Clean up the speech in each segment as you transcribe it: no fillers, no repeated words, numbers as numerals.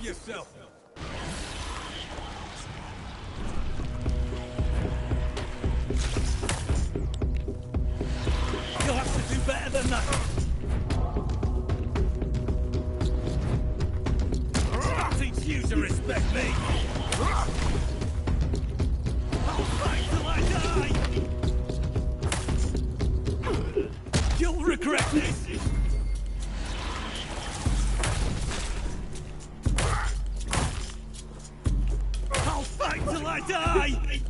yourself! You'll have to do better than that! I'll teach you to respect me! I'll fight till I die! You'll regret this! I'll fight till I die!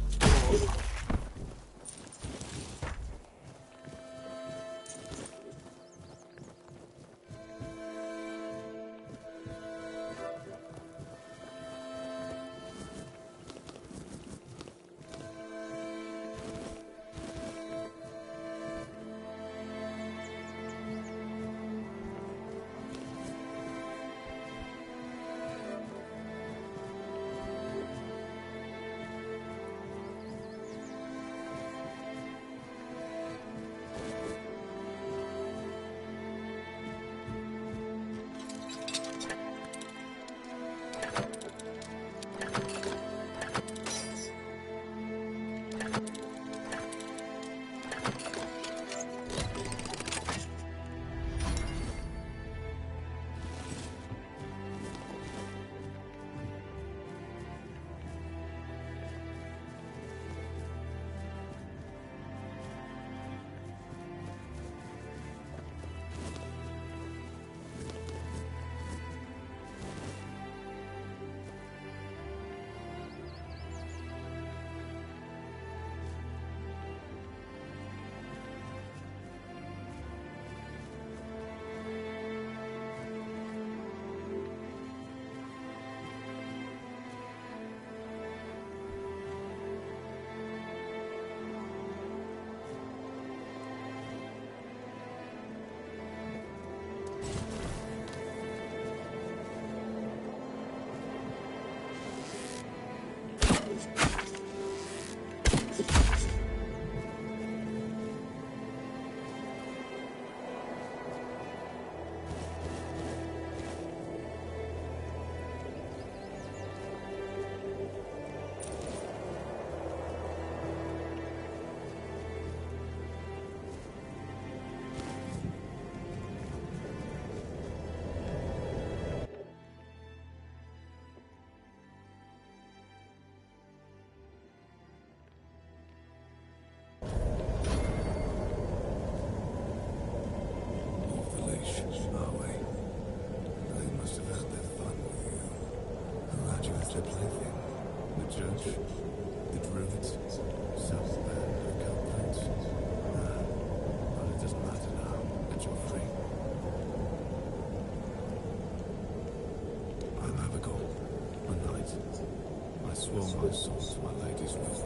My soul to my lady's will,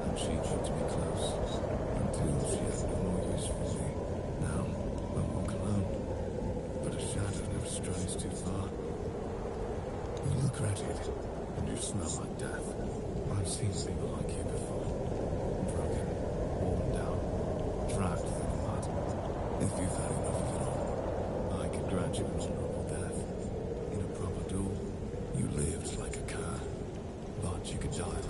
and she kept me close until she had no more use for me. Now I walk alone, but a shadow never strays too far. You look wretched, and you smell like death. I've seen people like you before, broken, worn down, dragged through the mud. If you've had enough of it all, I could grant you an honorable death. In a proper duel, you lived like a cur. But you could die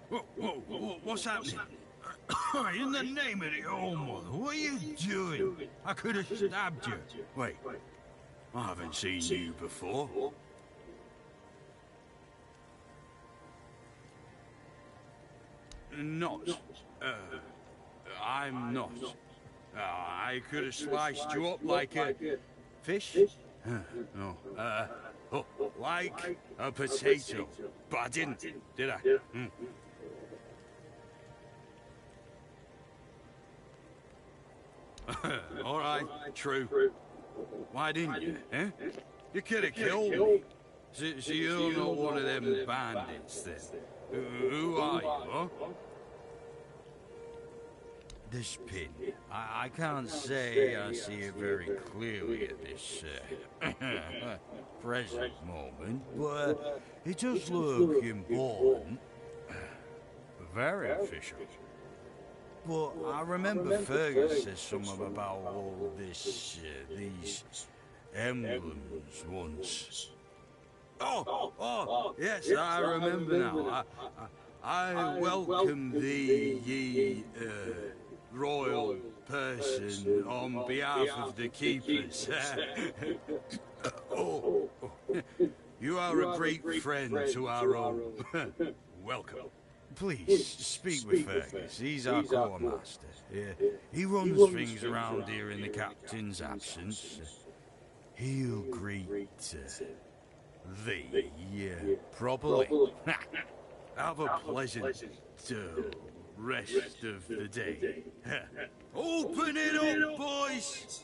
What's happening? In the name of the All Mother, what are you doing? I could have stabbed you. Wait, I haven't seen you before. Not. I'm not. I could have sliced you up like a fish? No. Like a potato. But I didn't, did I? All right, true. Why didn't you, eh? You could have killed me. So you're not one of them bandits, then? Who are you, huh? This pin, I can't say I see it very clearly at this present moment, but it does look important. Very official. But I remember Fergus said something about all this, these emblems once. Oh, yes, I remember now. I welcome thee, ye, royal person, on behalf of the keepers. You are a great friend to our own. Welcome. Please, speak with Fergus. He's our quartermaster. He runs things around here in the captain's absence. He'll greet thee properly. Have a pleasant rest of the day. Open it up, boys!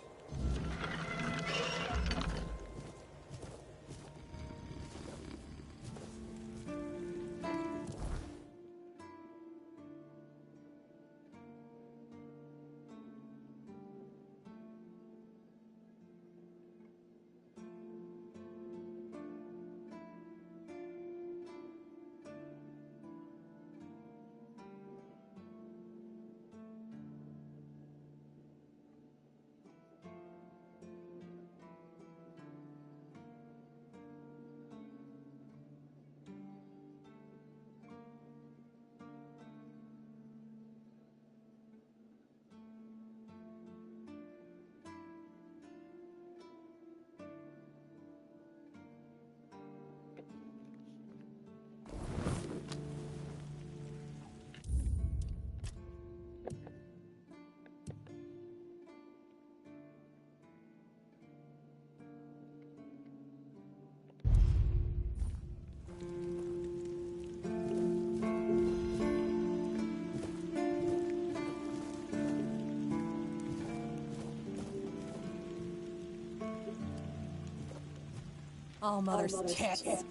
All Mother's tits.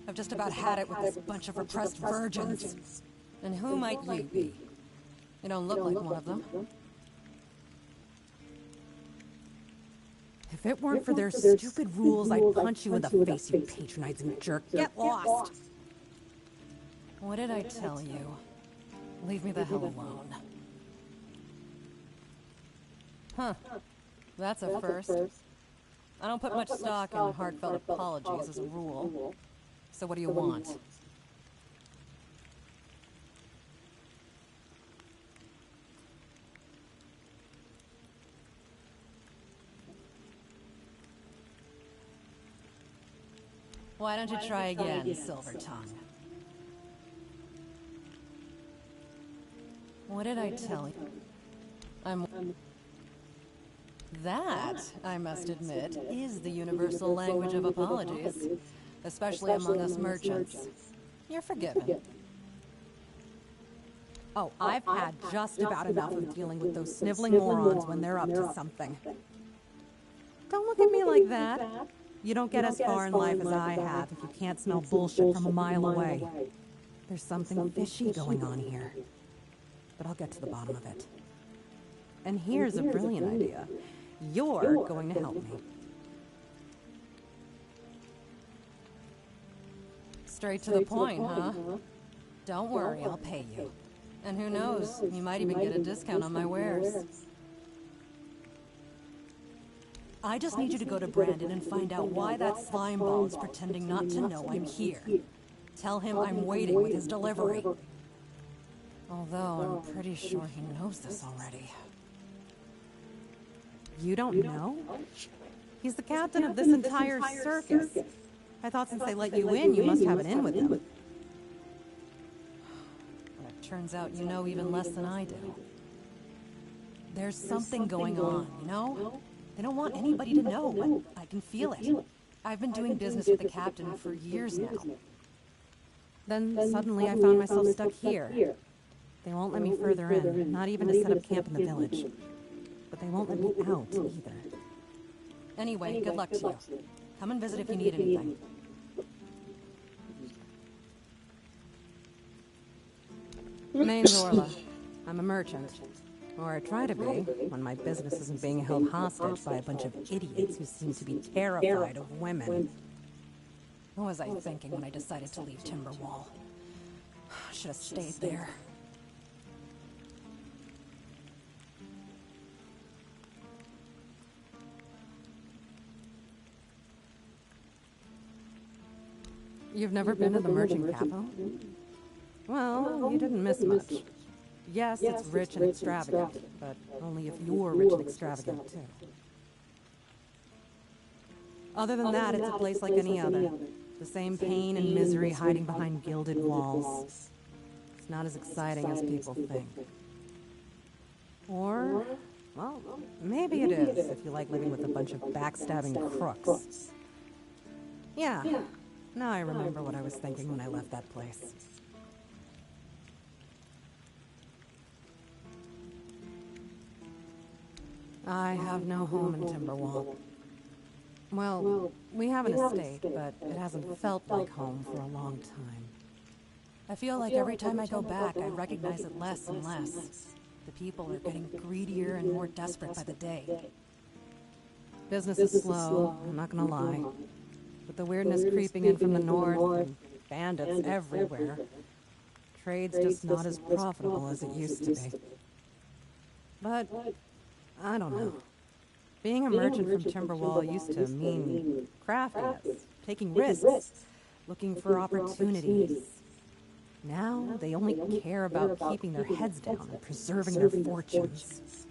I've just about had it with this bunch of repressed virgins. And who might you be? You don't look like one of them. If it weren't for their stupid rules, I'd punch you in the face, you patronizing jerk. Get lost! What did I tell you? Leave me the hell alone. Huh. That's a first. I don't put much stock in heartfelt apologies as a rule. So what do you want? Why don't you try again, Silver Tongue? What did I tell you? That, I must admit, is the universal language of apologies, especially among us merchants. You're forgiven. Oh, I've had just about enough of dealing with those sniveling morons when they're up to something. Don't look at me like that. You don't get as far in life as I have if you can't smell bullshit from a mile away. There's something fishy going on here. But I'll get to the bottom of it. And here's a brilliant idea. You're going to help me. Straight to the point, huh? Don't worry, I'll pay you. And who knows, you might even get a discount on my wares. I just need you to go to Brandon and find out why that slime ball is pretending not to know I'm here. Tell him I'm waiting with his delivery. Although I'm pretty sure he knows this already. You don't know? He's the captain of this entire circus. I thought since they let you in, you must have it in with him. But it turns out you know even less than I do. There's something going on, you know? They don't want anybody to know, but I can feel it. I've been doing business with the captain for years now. Then suddenly I found myself stuck here. They won't let me further in, not even to set up camp in the village. But they won't let me out either. Anyway, good luck to you. Come and visit if you need anything. Name's Orla. I'm a merchant. Or I try to be, when my business isn't being held hostage by a bunch of idiots who seem to be terrified of women. What was I thinking when I decided to leave Timberwall? Should have stayed there. You've never been to the merchant capital? Well, you didn't miss much. Yes, it's rich and extravagant, but only if you're rich and extravagant, too. Other than that, it's a place like any other. The same pain and misery hiding behind gilded walls. It's not as exciting as people think. Or, well, maybe it is, if you like living with a bunch of backstabbing crooks. Yeah, now I remember what I was thinking when I left that place. I have no home in Timberwall. Well, we have an estate, but it hasn't felt like home for a long time. I feel like every time I go back, I recognize it less and less. The people are getting greedier and more desperate by the day. Business is slow, I'm not gonna lie. With the weirdness creeping in from the north, and bandits everywhere, trade's just not as profitable as it used to be. But I don't know. Being a merchant from Timberwall used to mean craftiness, taking risks, looking for opportunities. Now they only care about keeping their heads down and preserving their fortunes.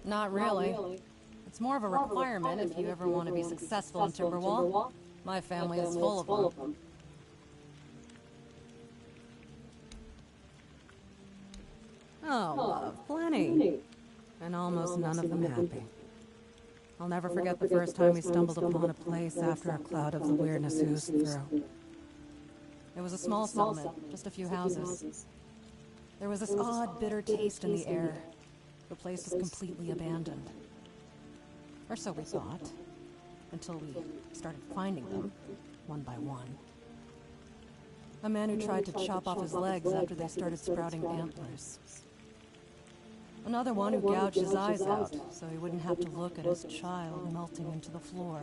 Not really. It's more of a requirement if you ever want to be successful in Timberwall. My family is full of them. Oh, plenty. And almost none of them happy. I'll never forget the first time we stumbled upon a place after a cloud of the weirdness oozed through. It was a small settlement, just a few houses. There was this odd, bitter taste in the air. The place was completely abandoned. Or so we thought, until we started finding them, one by one. A man who tried to chop off his legs after they started sprouting antlers. Another one who gouged his eyes out, so he wouldn't have to look at his child melting into the floor.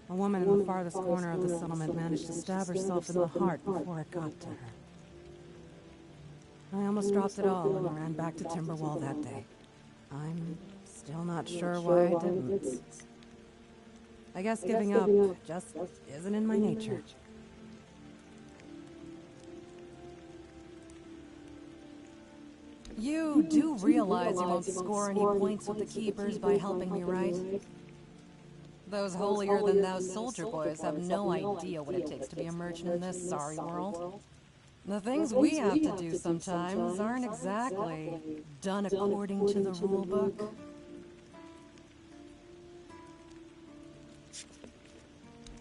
A woman in the farthest corner of the settlement managed to stab herself in the heart before it got to her. I almost dropped it all and ran back to Timberwall that day. I'm still not sure why I didn't. I guess giving up just isn't in my nature. You do realize you won't score any points with the Keepers by helping me, right? Those holier-than-thou soldier boys have no idea what it takes to be a merchant in this sorry world. The things we have to do sometimes aren't exactly done according to the rule book.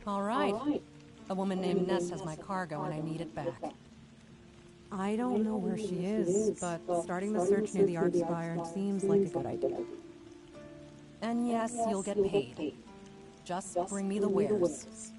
All right. A woman named Ness has my cargo and I need it back. I don't know where she is, but starting the search near the Archspire seems like a good idea. And yes, you'll get paid. Just bring me the wares.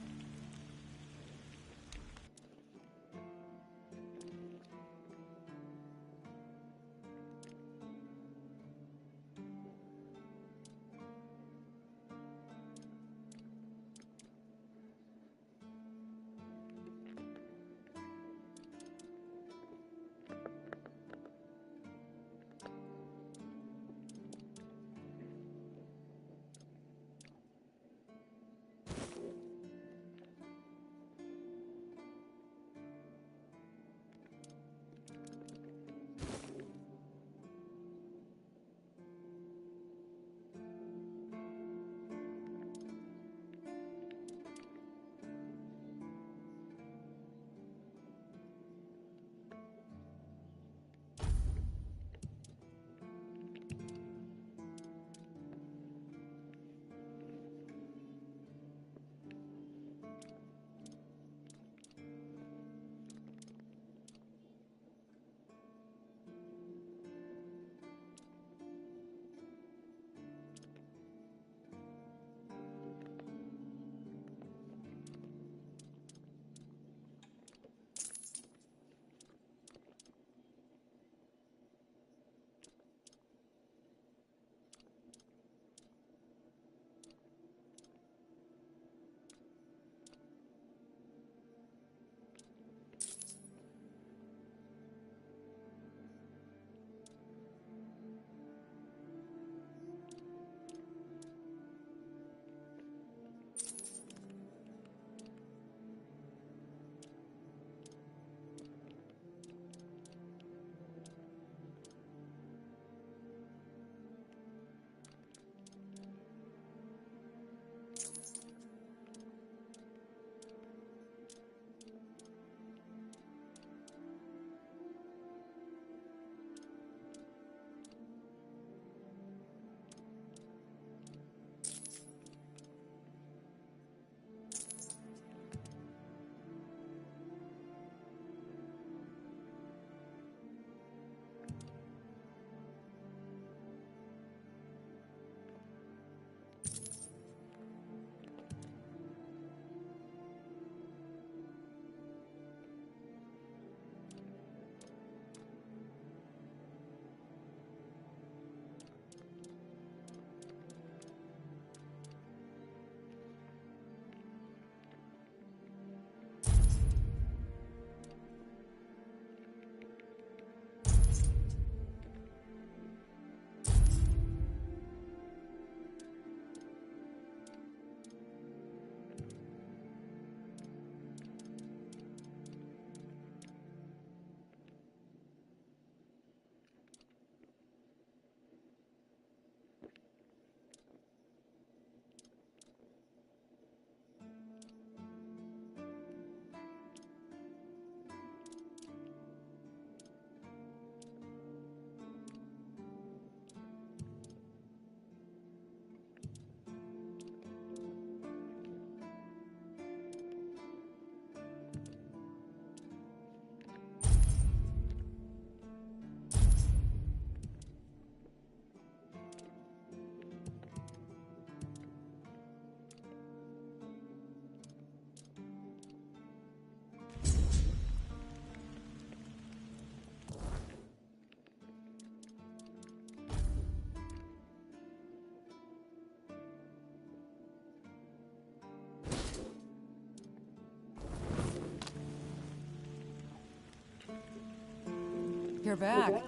You're back.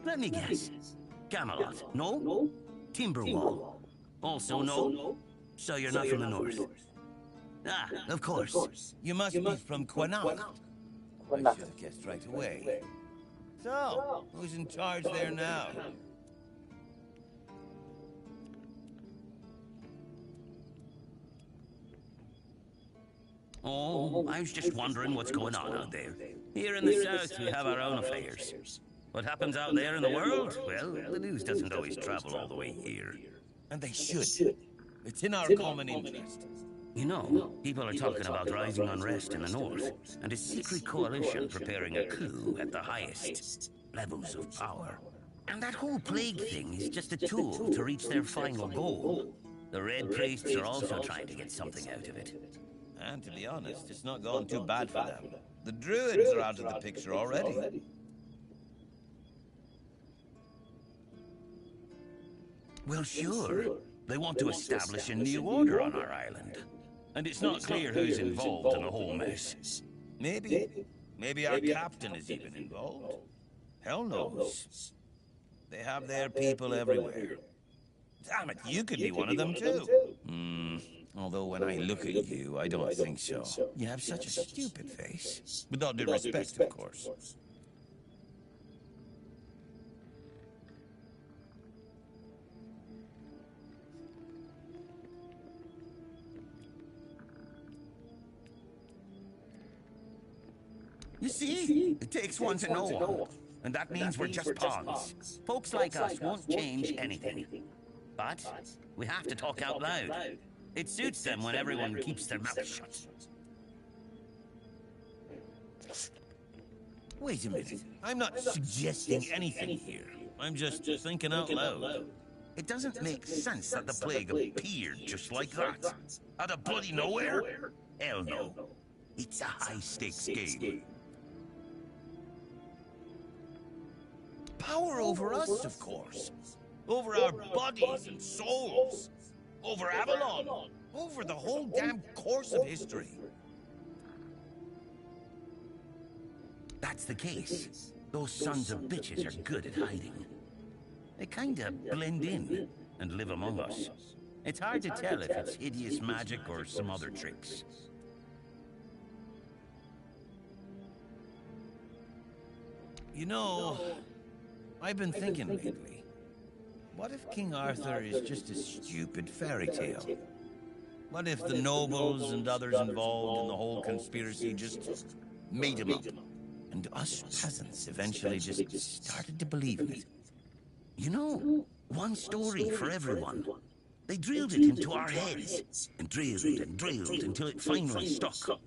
Let me guess. Camelot, no? Timberwall, also no? So you're not from the north? Ah, of course. You must be from Quinacht. I should have guessed right away. So, who's in charge there now? Oh, I was just wondering what's going on out there. Here in the south, we have our own affairs. What happens out there in the world? Well, the news doesn't always travel all the way here. And they should. It's in our common interest. You know, people are talking about rising unrest in the north, and a secret coalition preparing a coup at the highest levels of power. And that whole plague thing is just a tool to reach their final goal. The Red Priests are also trying to get something out of it. And to be honest, it's not gone too bad for them. The Druids are out of the picture already. Well, sure. They want to establish a new order on our island. And it's not clear who's involved in the whole mess. Maybe our captain is even involved. Hell knows. They have their people everywhere. Damn it, you could be one of them too. Although when I look at you, I don't think so. You have such a stupid face. With all due respect, of course. You see? It takes one to know one. And that means we're just pawns. Folks like us won't change anything. But we have to talk out loud. It suits them when everyone keeps their mouth shut. Wait a minute. I'm not suggesting anything here. I'm just thinking out loud. It doesn't make sense that the plague appeared just like that. Out of bloody nowhere? Hell no. It's a high-stakes game. Power over us, of course. Over our bodies and souls. Over Avalon. Over the whole damn course of history. That's the case. Those sons of bitches are good at hiding. They kinda blend in and live among us. It's hard to tell if it's hideous magic or some other tricks. You know, I've been thinking lately. What if King Arthur is just a stupid fairy tale? What if the nobles and others involved in the whole conspiracy just made him up? And us peasants eventually just started to believe in it. You know, one story for everyone. They drilled it into our heads, and drilled until it finally stuck.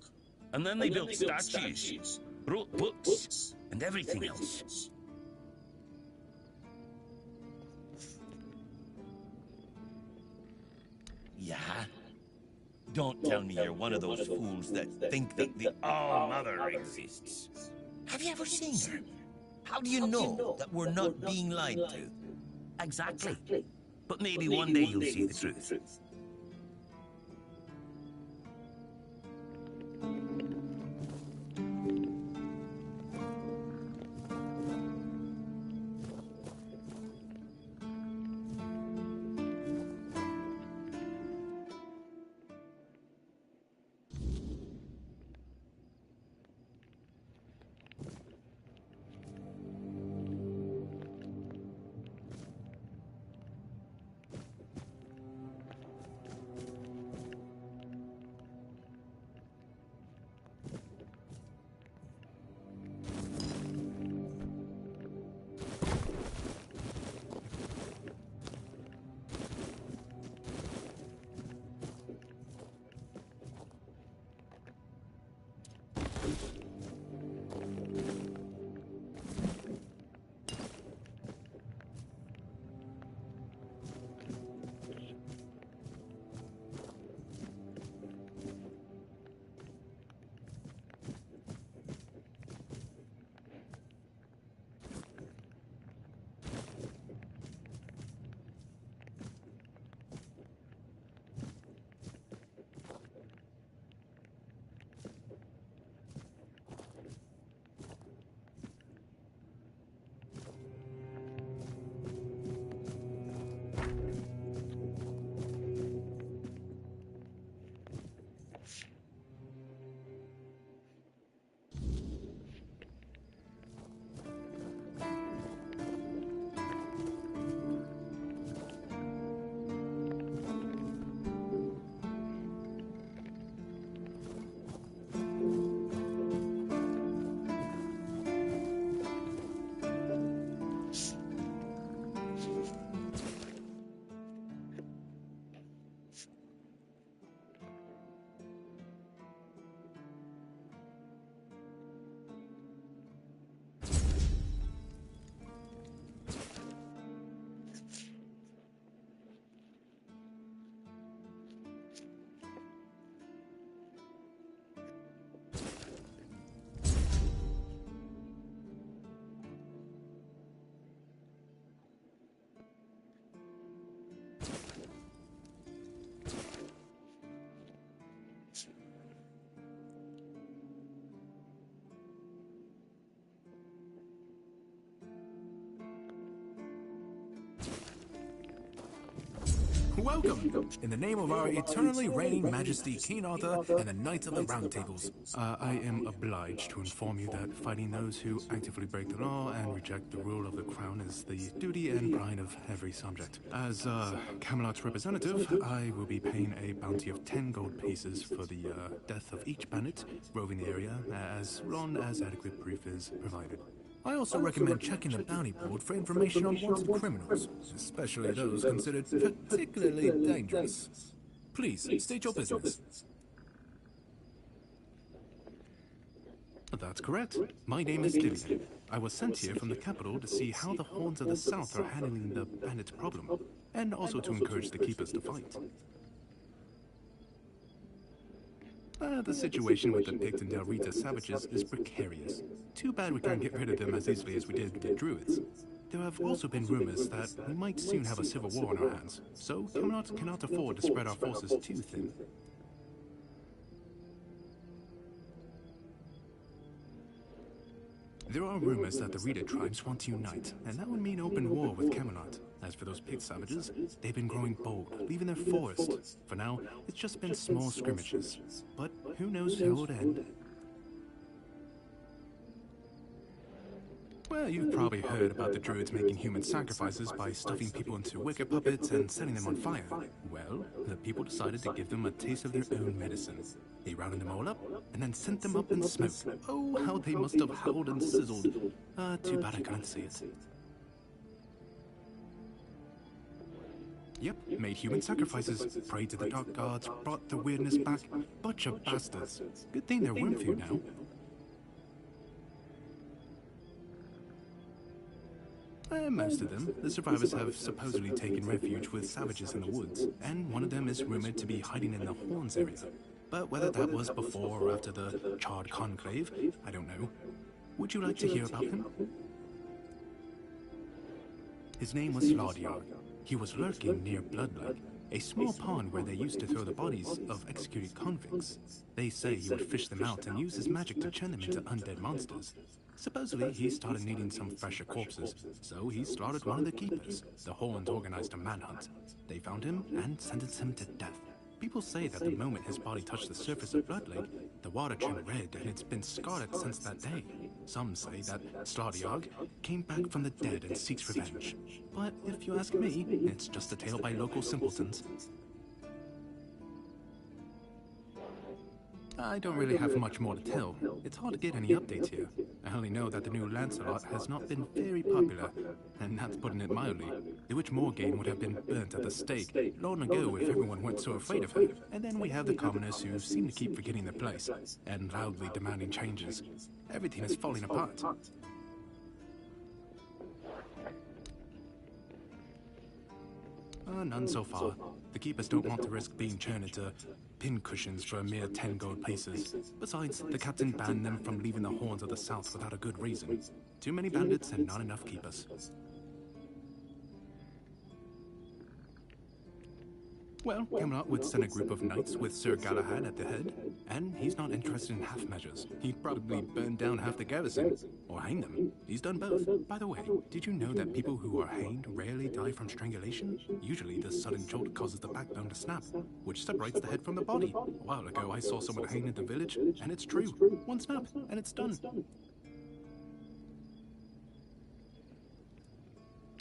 And then they built statues, wrote books, and everything else. Yeah? Don't tell me you're one of those fools that think that the All-Mother exists. Have you ever seen her? How do you know that we're not being lied to? Exactly. But maybe one day you'll see the truth. welcome. In the name of our eternally reigning Majesty King Arthur and the Knights of the Round Tables, I am obliged to inform you that fighting those who actively break the law and reject the rule of the crown is the duty and pride of every subject. As Camelot's representative, I will be paying a bounty of 10 gold pieces for the death of each bandit roving the area, as long as adequate proof is provided. I also recommend checking the bounty board for information on wanted criminals, especially those considered particularly dangerous. Please, state your business. That's correct. My name is Dillian. I was sent here from the capital to see how the Horns of the South are handling the bandit problem, and also to encourage the keepers to fight. The situation with the Pict and Del Rita savages is precarious. Too bad we can't get rid of them as easily as we did with the Druids. There have also been rumors that we might soon have a civil war on our hands, so Camelot cannot afford to spread our forces too thin. There are rumors that the Rita tribes want to unite, and that would mean open war with Camelot. As for those Pict savages, they've been growing bold, leaving their forest. For now, it's just been small scrimmages. But who knows how it would end. Well, you've probably heard about the Druids making human sacrifices by stuffing people into wicker puppets and setting them on fire. Well, the people decided to give them a taste of their own medicine. They rounded them all up, and then sent them up in smoke. Oh, how they must have howled and sizzled. Too bad I can't see it. Yep, made human sacrifices, prayed to the dark gods, brought the weirdness back. Bunch of bastards. Good thing they're worm food now. Most of them, the survivors have supposedly taken refuge with savages in the woods, and one of them is rumored to be hiding in the Horns area. But whether that was before or after the Charred Conclave, I don't know. Would you like to hear about him? His name was Slaudiard. He was lurking near Blood Lake, a small pond where they used to throw the bodies of executed convicts. They say he would fish them out and use his magic to turn them into undead monsters. Supposedly, he started needing some fresher corpses, so he slaughtered one of the keepers. The Horns organized a manhunt. They found him and sentenced him to death. People say that the moment his body touched the surface of Blood Lake, the water turned red and it's been scarred since that day. Some say that Slaudiard came back from the dead and seeks revenge. But if you ask me, it's just a tale by local simpletons. I don't really have much more to tell. It's hard to get any updates here. I only know that the new Lancelot has not been very popular, and that's putting it mildly. The Witch Morgane would have been burnt at the stake long ago if everyone weren't so afraid of her. And then we have the commoners who seem to keep forgetting their place, and loudly demanding changes. Everything is falling apart. None so far. The keepers don't want to risk being turned into pincushions for a mere 10 gold pieces. Besides, the captain banned them from leaving the Horns of the South without a good reason. Too many bandits and not enough keepers. Well, Camelot would send a group of knights with Sir Galahad at the head, and he's not interested in half measures. He'd probably burn down half the garrison, or hang them. He's done both. By the way, did you know that people who are hanged rarely die from strangulation? Usually the sudden jolt causes the backbone to snap, which separates the head from the body. A while ago I saw someone hanged in the village, and it's true. One snap, and it's done.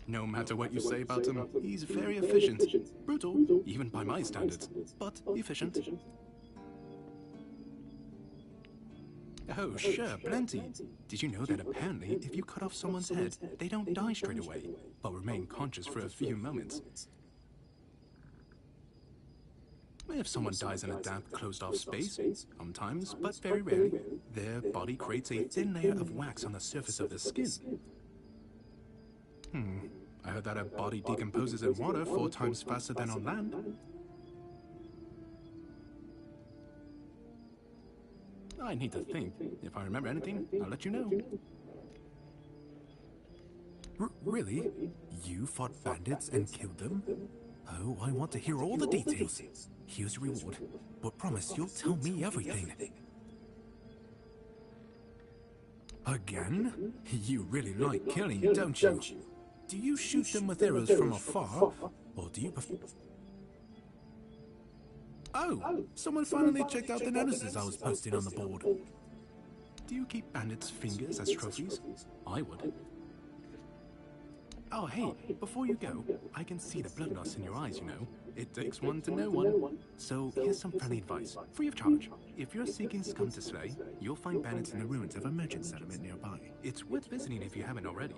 No matter what you say about him, he's very efficient. Brutal, even by my standards, but efficient. Oh, sure, plenty. Did you know that apparently if you cut off someone's head, they don't die straight away, but remain conscious for a few moments? If someone dies in a damp, closed-off space, sometimes, but very rarely, their body creates a thin layer of wax on the surface of the skin. I heard that a body decomposes in water 4 times faster than on land. I need to think. If I remember anything, I'll let you know. Really? You fought bandits and killed them? Oh, I want to hear all the details. Here's a reward, but promise you'll tell me everything. Again? You really like killing, don't you? Do you shoot them with arrows from afar, or do you prefer... Oh, someone finally checked out the notices I was posting on the board. Do you keep bandits' fingers as trophies? I would. Oh, hey, before you go, I can see the blood loss in your eyes, you know. It takes one to know one. So here's some friendly advice, free of charge. If you're seeking scum to slay, you'll find bandits in the ruins of a merchant settlement nearby. It's worth visiting if you haven't already.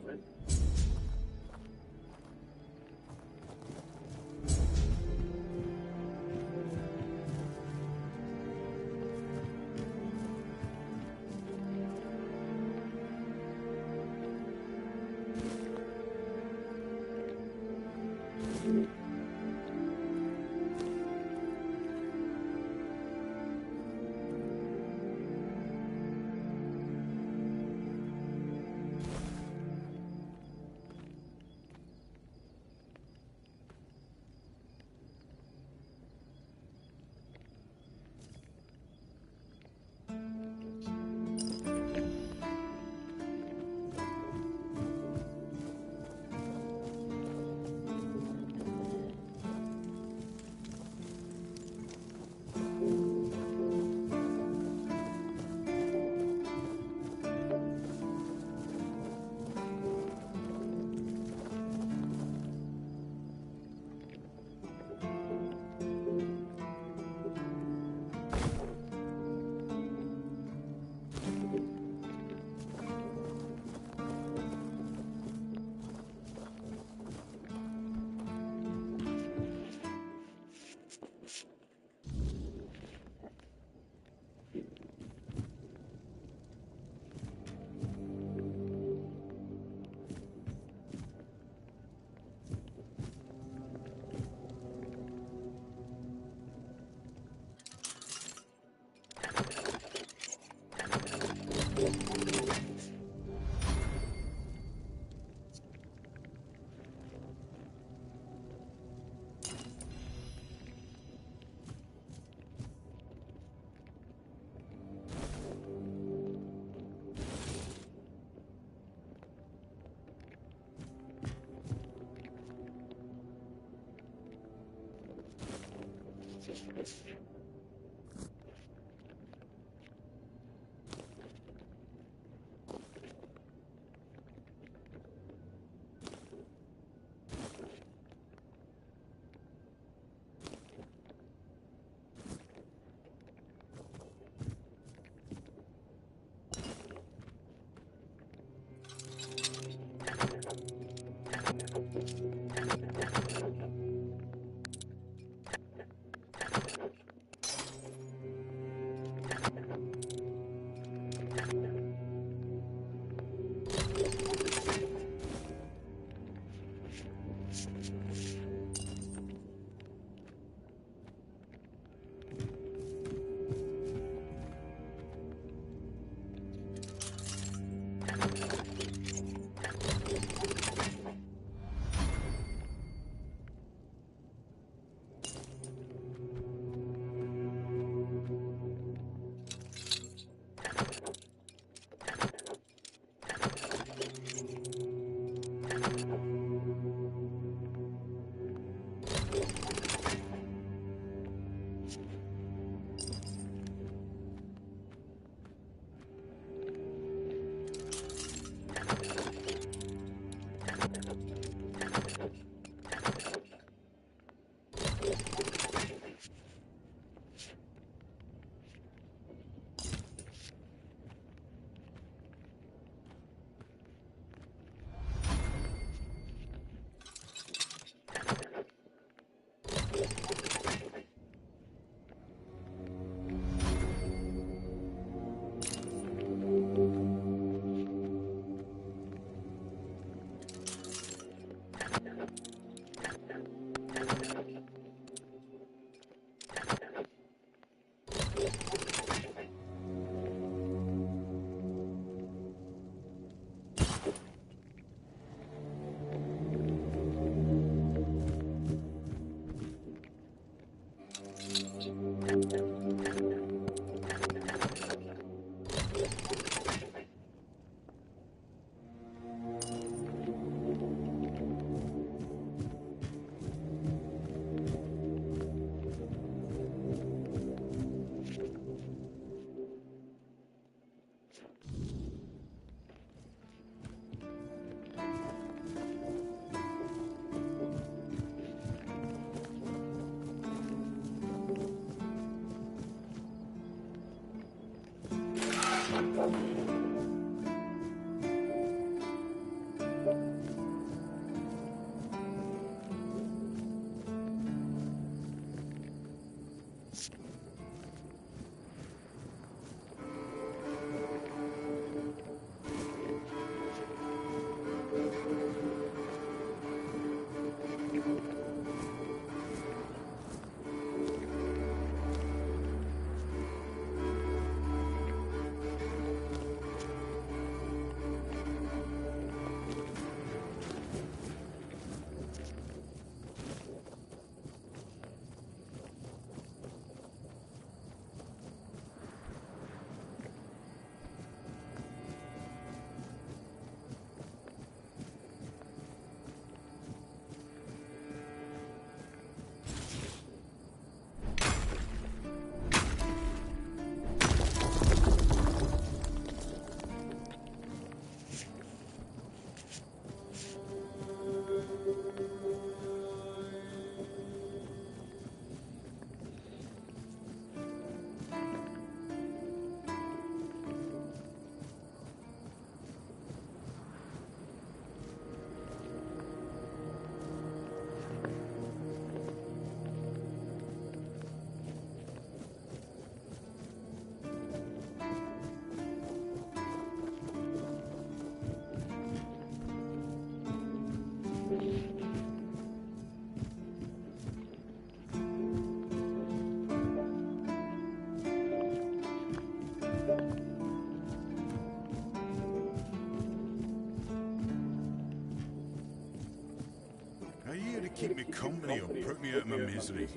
to keep me company or put me out of my misery.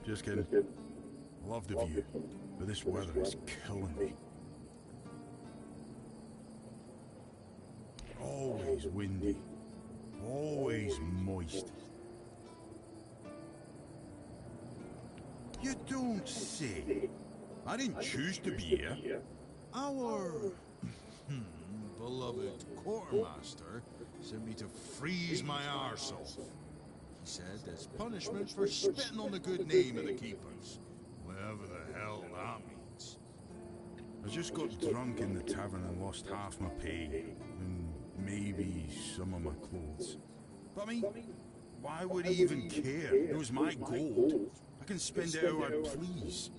Just kidding. I love the view, but this weather is killing me. Always windy. Always moist. You don't say. I didn't choose to be here. Our beloved quartermaster sent me to freeze my arse off. He said as punishment for spitting on the good name of the keepers. Whatever the hell that means. I just got drunk in the tavern and lost half my pay. And maybe some of my clothes. But I mean, why would he even care? It was my gold. I can spend it how I please.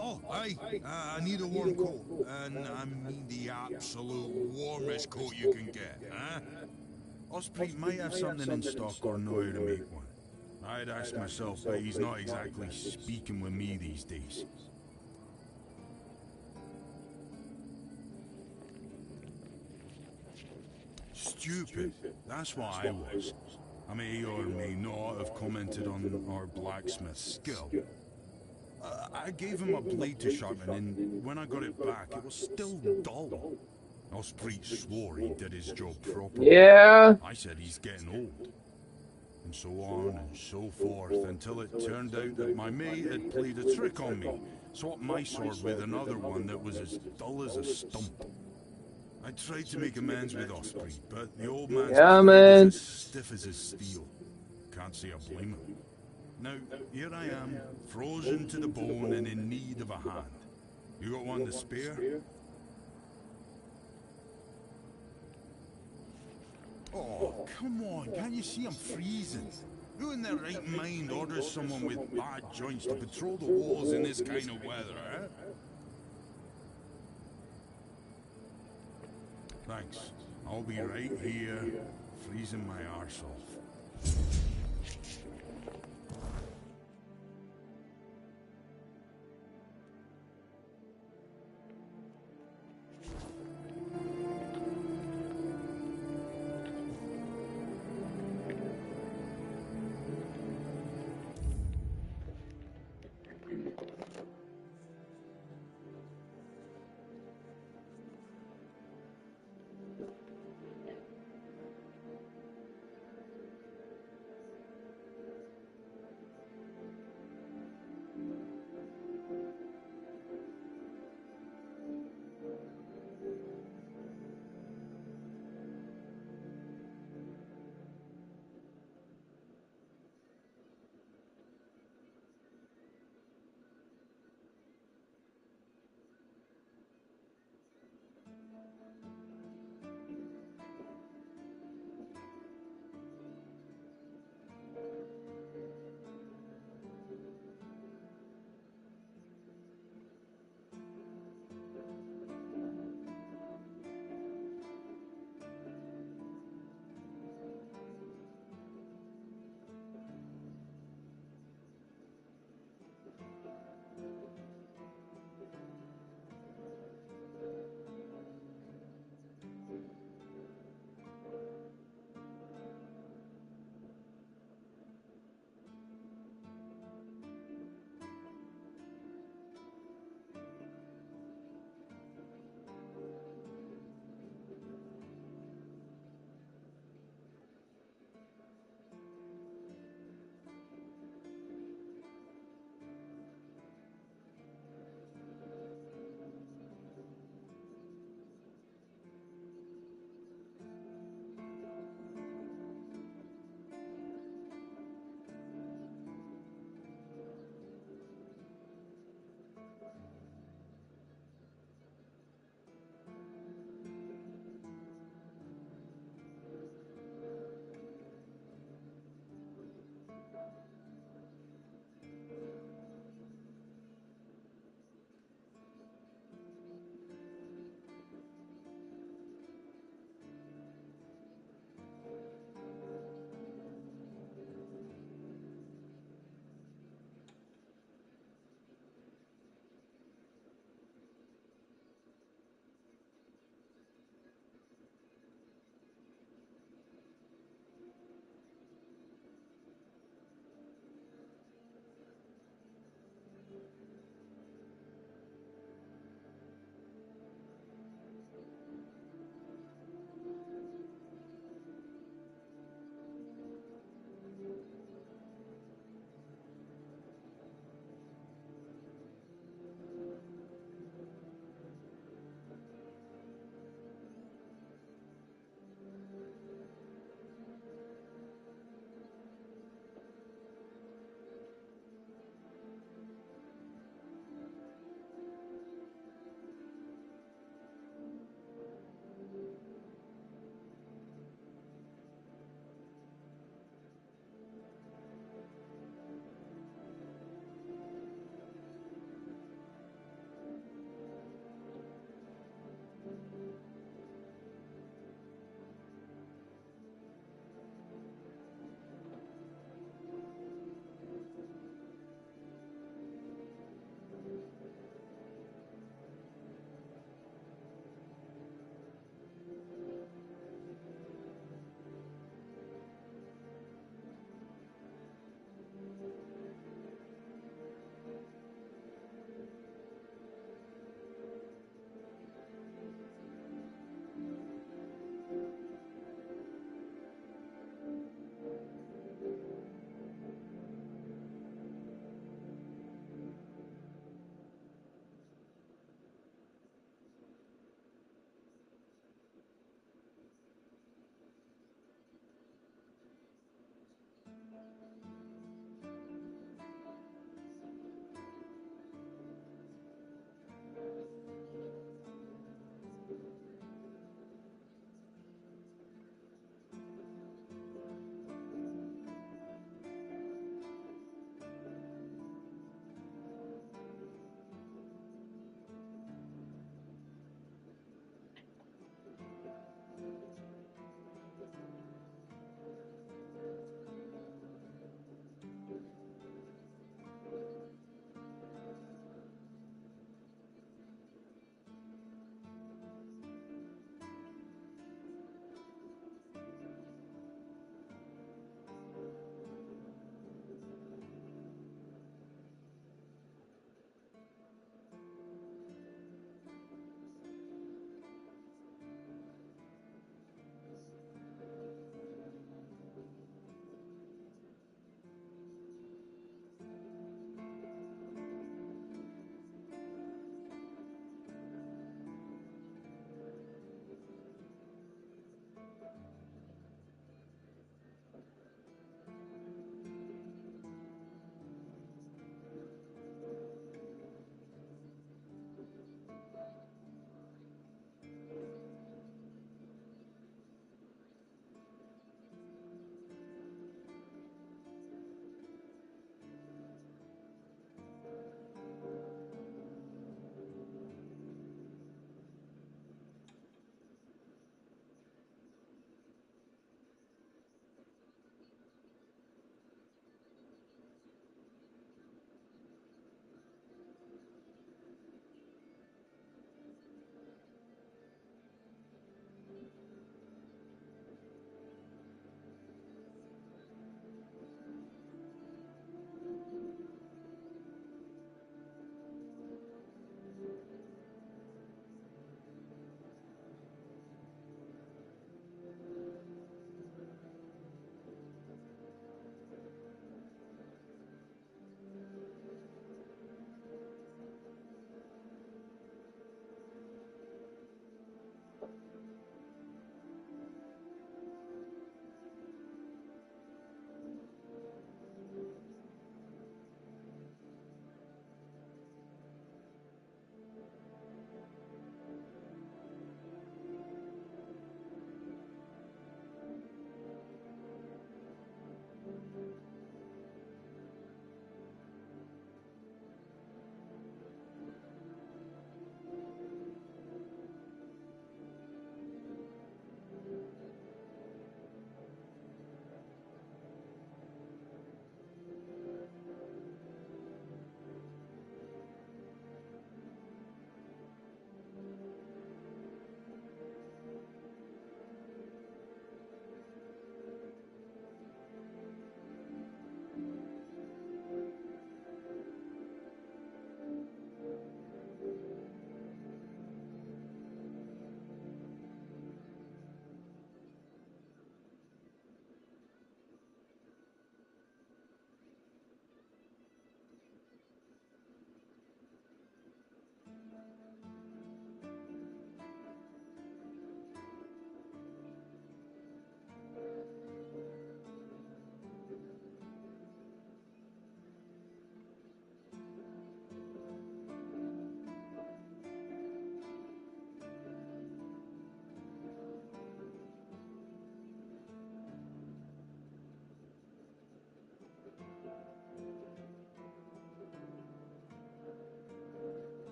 Oh, I need a warm coat. And I mean the absolute warmest coat you can get, huh? Osprey might have something in stock or know how to make one. I'd ask myself, but he's not exactly speaking with me these days. Stupid. That's what I was. I may or may not have commented on our blacksmith's skill. I gave him a blade to sharpen, and when I got it back, it was still dull. Osprey swore he did his job properly. Yeah. I said he's getting old. And so on and so forth, until it turned out that my mate had played a trick on me, swapped my sword with another one that was as dull as a stump. I tried to make amends with Osprey, but the old man's blade is as stiff as his steel. Can't say I blame him. Now, here I am, frozen to the bone and in need of a hand. You got one to spare? Oh, come on, can't you see I'm freezing? Who in their right mind orders someone with bad joints to patrol the walls in this kind of weather, eh? Thanks. I'll be right here, freezing my arse off.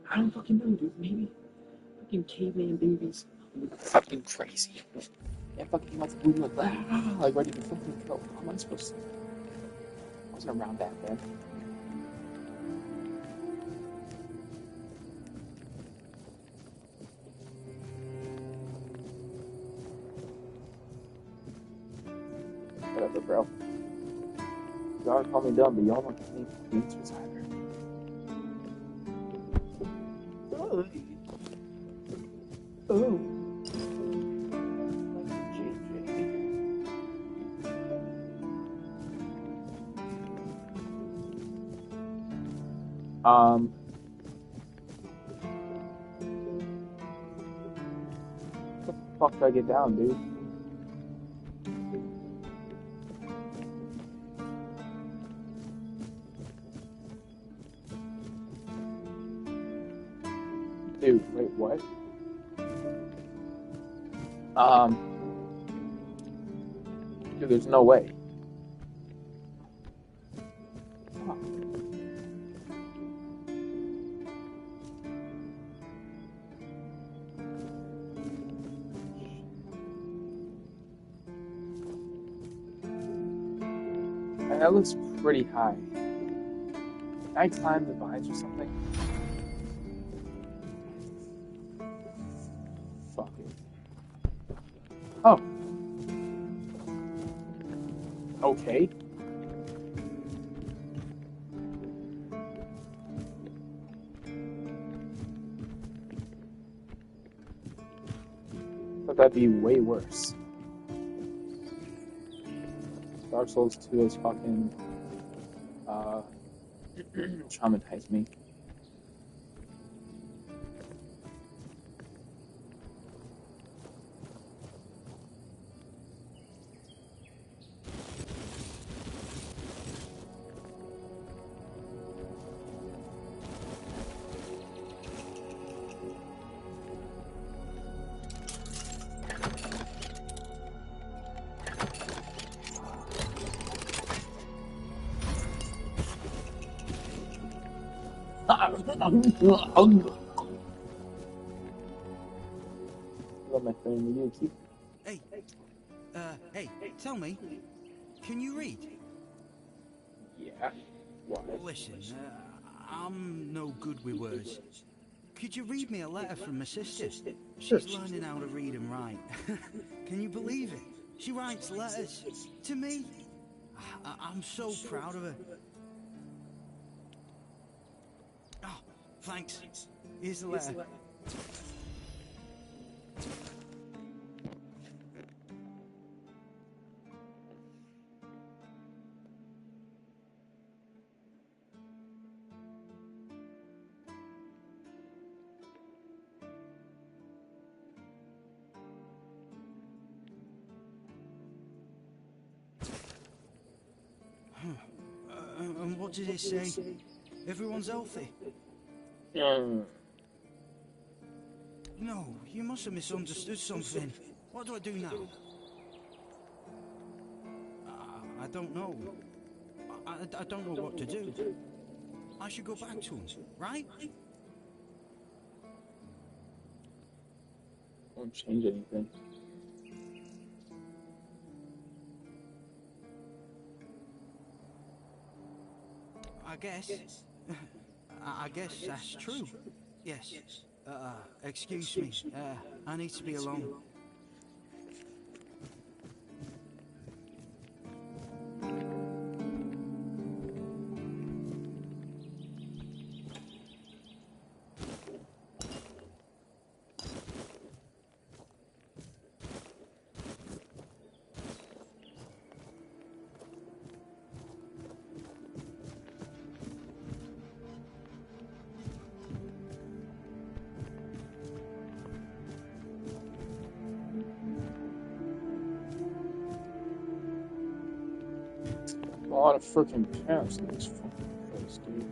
I don't fucking know, dude. Maybe fucking caveman babies are fucking crazy. Yeah, fucking came out the blue like ready to fucking kill. How am I supposed to? I wasn't around back then. Whatever, bro. You already call me dumb, but y'all don't give me the answers either. Oh. What the fuck did I get down, dude? Dude, wait, what? Dude, there's no way. Huh. That looks pretty high. Can I climb the vines or something? Fuck it. Oh. Okay. Thought that'd be way worse. Dark Souls 2 is fucking traumatized me. Love my friend, you keep. Hey, tell me, can you read? Yeah. Why? Listen, I'm no good with words. Could you read me a letter from my sister? She's learning how to read and write. Can you believe it? She writes letters to me. I'm so proud of her. Oh, thanks. Here's the letter. And what did it say? Everyone's healthy? No, you must have misunderstood something. What do I do now? I don't know. I don't know what to do. I should go back to him, right? Won't change anything. I guess that's true. Yes. Excuse me. I need to be alone. A lot of freaking camps in this fucking place, dude.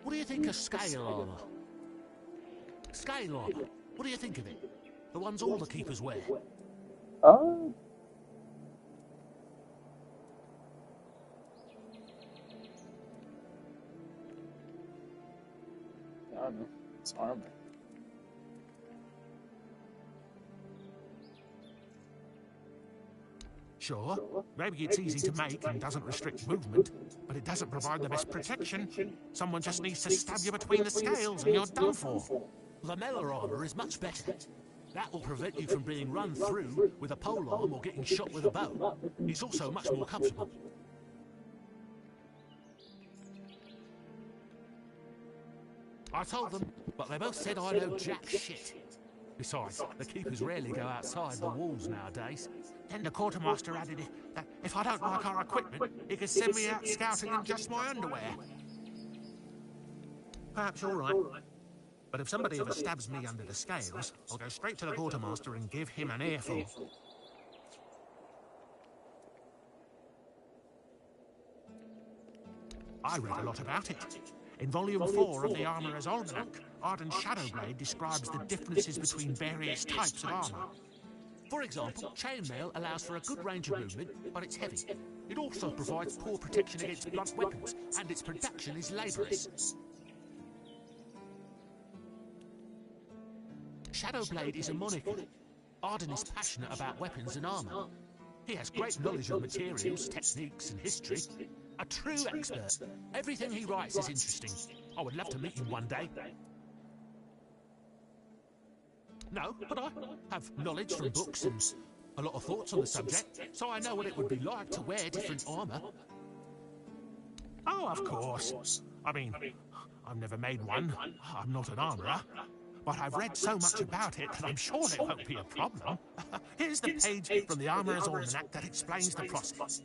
What are you think of scale armor? Scale armor. What do you think of it? The ones all the keepers wear. Oh. I don't know. It's armor. Sure, maybe it's easy to make and doesn't restrict movement, but it doesn't provide the best protection. Someone just needs to stab you between the scales and you're done for. Lamella armor is much better. That will prevent you from being run through with a polearm or getting shot with a bow. It's also much more comfortable. I told them, but they both said I know jack shit. Besides, the keepers rarely go outside the walls nowadays. Then the quartermaster added that if I don't like our equipment, he could send me out scouting in just my underwear. Perhaps you're right. But if somebody ever stabs me under the scales, I'll go straight to the quartermaster and give him an earful. I read a lot about it. In Volume 4 of the Armourer's Almanac, Arden's Shadowblade describes the differences between various types of armour. For example, chainmail allows for a good range of movement, but it's heavy. It also provides poor protection against blunt weapons, and its production is laborious. Shadowblade is a moniker. Arden is passionate about weapons and armour. He has great knowledge of materials, techniques, and history. A true expert. Everything he writes is interesting. I would love to meet him one day. No, but I have knowledge from books and a lot of thoughts on the subject, so I know what it would be like to wear different armour. Oh, of course. I mean, I've never made one. I'm not an armourer. But I've read so much about it that I'm sure it won't be a problem. Here's the page from the Armourer's Almanac that explains the process.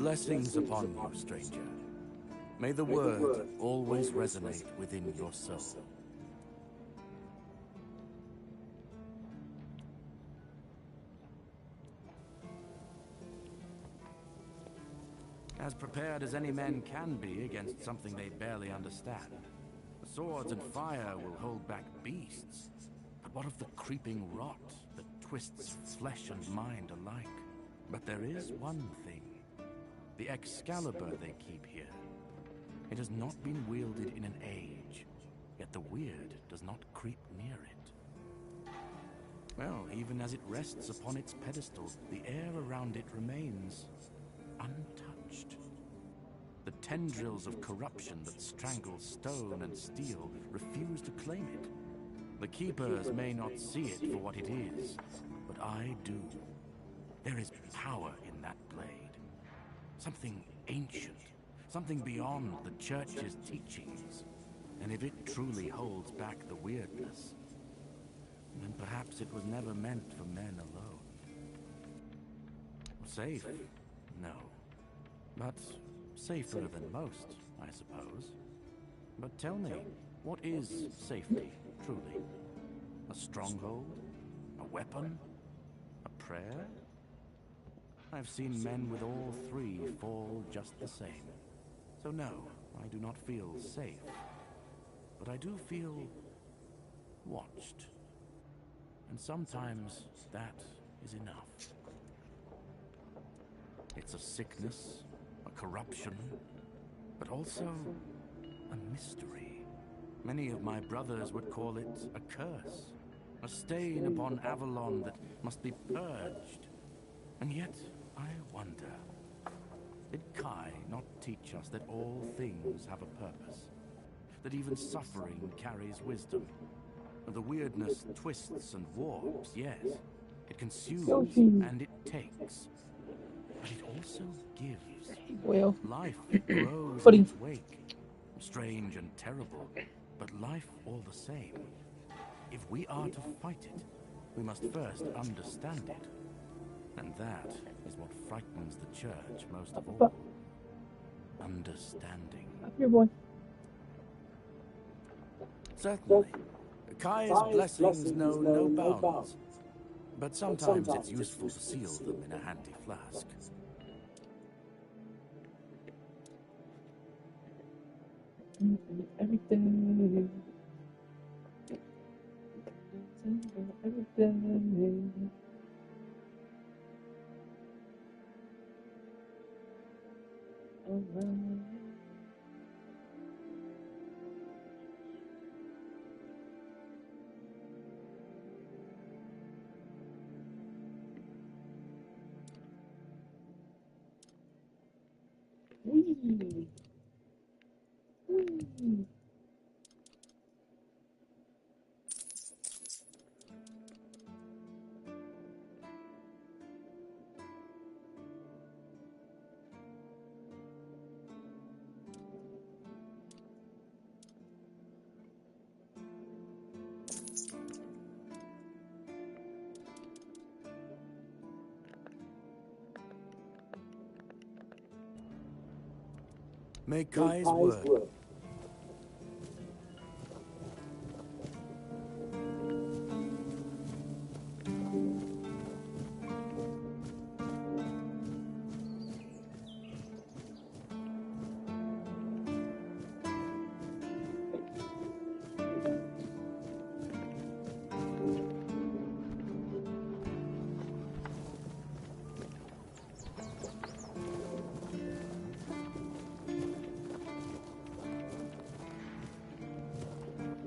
Blessings upon you, stranger. May the word always resonate within your soul. As prepared as any men can be against something they barely understand. The swords and fire will hold back beasts. But what of the creeping rot that twists flesh and mind alike? But there is one thing. The Excalibur they keep here. It has not been wielded in an age, yet the weird does not creep near it. Well, even as it rests upon its pedestal, the air around it remains untouched. The tendrils of corruption that strangle stone and steel refuse to claim it. The Keepers may not see it for what it is, but I do. There is power in that blade. Something ancient, something beyond the Church's teachings. And if it truly holds back the weirdness, then perhaps it was never meant for men alone. Safe? No. But safer than most, I suppose. But tell me, what is safety, truly? A stronghold? A weapon? A prayer? I've seen men with all three fall just the same. So no, I do not feel safe. But I do feel watched. And sometimes that is enough. It's a sickness, a corruption, but also a mystery. Many of my brothers would call it a curse, a stain upon Avalon that must be purged. And yet, I wonder, did Kai not teach us that all things have a purpose? That even suffering carries wisdom? The weirdness twists and warps, yes. It consumes and it takes. But it also gives. Well, Life grows in its wake. Strange and terrible, but life all the same. If we are to fight it, we must first understand it. And that is what frightens the Church most of all. Understanding. Up here, boy. Certainly. Kai's blessings know no bounds. But sometimes it's useful to seal them in a handy flask. Everything. Everything. Wee. Wee. May Kai's word.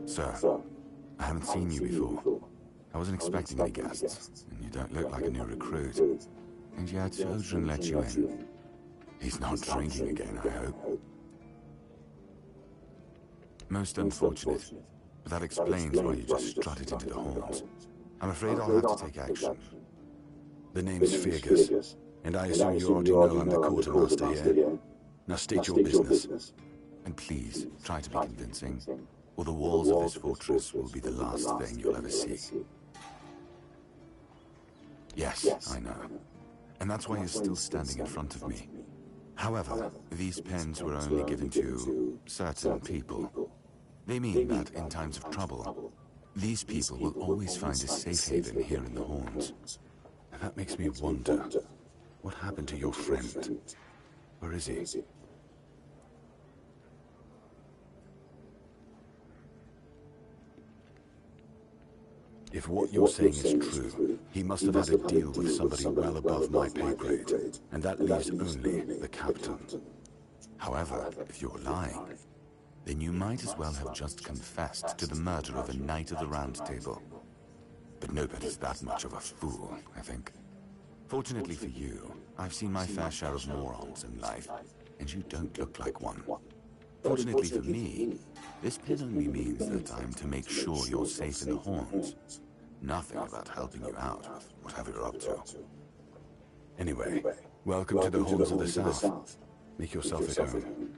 Sir, I haven't seen you before. I wasn't expecting any guests, and you don't look like a new recruit. And yet, Odrin let you in. He's not drinking again, I hope. Most unfortunate, but that explains why you just strutted into the halls. I'm afraid I'll have to take action. The name's Fergus, and I assume you already know I'm the quartermaster here. Now state your business. And please, try to be convincing, or the walls of this fortress will be the last thing you'll ever see. Yes, I know. And that's why you're still standing in front of me. However, these pens were only given to certain people. They mean that in times of trouble, these people will always find a safe haven here in the Horns. And that makes me wonder, what happened to your friend? Where is he? If what you're saying is true, he must have had a deal with somebody well above my pay grade, and that leaves only the captain. However, if you're lying, then you might as well have just confessed to the murder of a Knight of the Round Table. But nobody's that much of a fool, I think. Fortunately for you, I've seen my fair share of morons in life, and you don't look like one. Fortunately for me, this pin only means that I'm to make sure you're safe in the Horns. Nothing about helping you out with whatever you're up to. Anyway, welcome to the Horns of the South. Make yourself at home.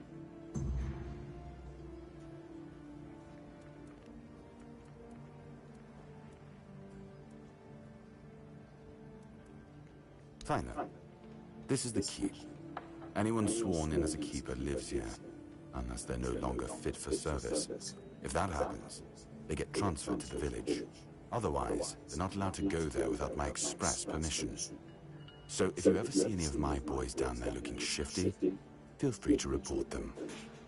Fine then. This is the keep. Anyone sworn in as a keeper lives here, unless they're no longer fit for service. If that happens, they get transferred to the village. Otherwise, they're not allowed to go there without my express permission. So if you ever see any of my boys down there looking shifty, feel free to report them.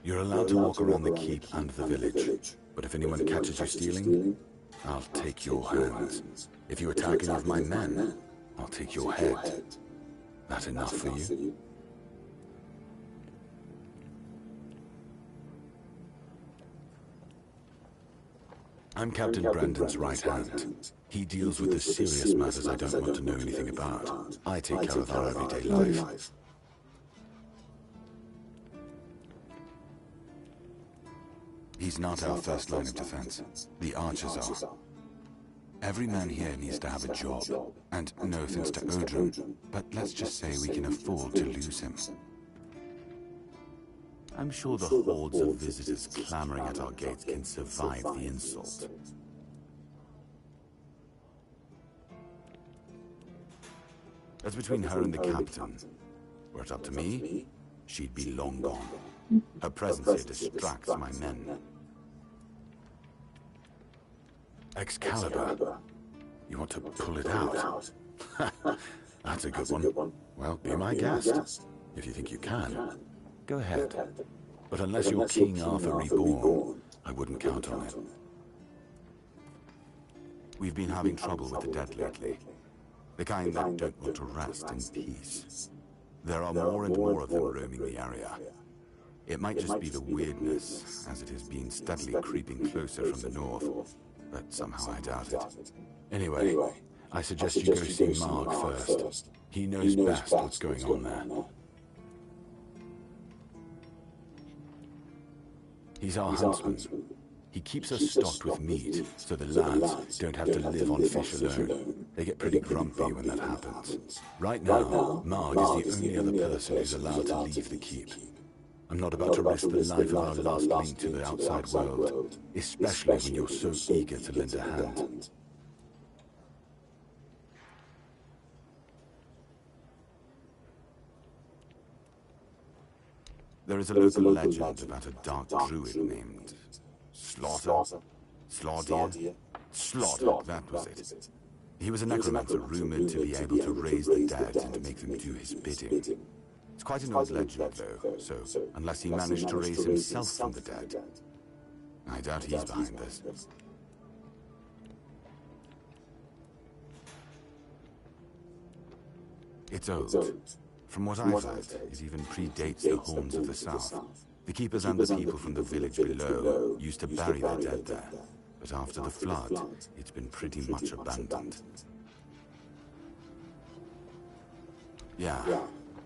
You're allowed to walk around the keep and the village, but if anyone catches you stealing, I'll take your hands. If you attack any of my men, I'll take your head. That enough for you? I'm Captain Brandon's right hand. He deals with the serious matters I don't want to know anything about. I take care of our everyday life. He's not our first line of defense. The archers are. Every man here needs to have a job. And no offense to Odrin, but let's just say we can afford to lose him. I'm sure the hordes of visitors clamoring at our gates can survive the insult. That's between her and the captain. Were it up to me, she'd be long gone. Her presence here distracts my men. Excalibur. You want to pull it out? That's a good one. Well, be my guest. If you think you can, go ahead. But unless you're King Arthur reborn, I wouldn't count on it. We've been having trouble with the dead lately. The kind that don't want to rest in peace. There are more and more of them roaming the area. It might just be the weirdness, as it has been steadily creeping closer from the north, but somehow I doubt it. Anyway, I suggest you go see Marg first. He knows best what's going on there. He's our huntsman. He keeps us stocked with meat, so the lads don't have to live on fish alone. They get pretty grumpy when that happens. Right now, Marg is the only other person who's allowed to leave the keep. I'm not about to risk the life of our last link to the outside world, especially when you're so eager to lend a hand. There is a local legend about a dark druid named Slaughter? Slaughter, that was it. He was a necromancer rumored to be able to raise the dead and make them do his bidding. It's quite an old legend, though, so unless he managed to raise himself from the dead, I doubt he's behind this. It's old. From what I've heard, it even predates the Horns of the South. The keepers and the people from the village below used to bury their dead there, but after the flood, it's been pretty much abandoned. Yeah,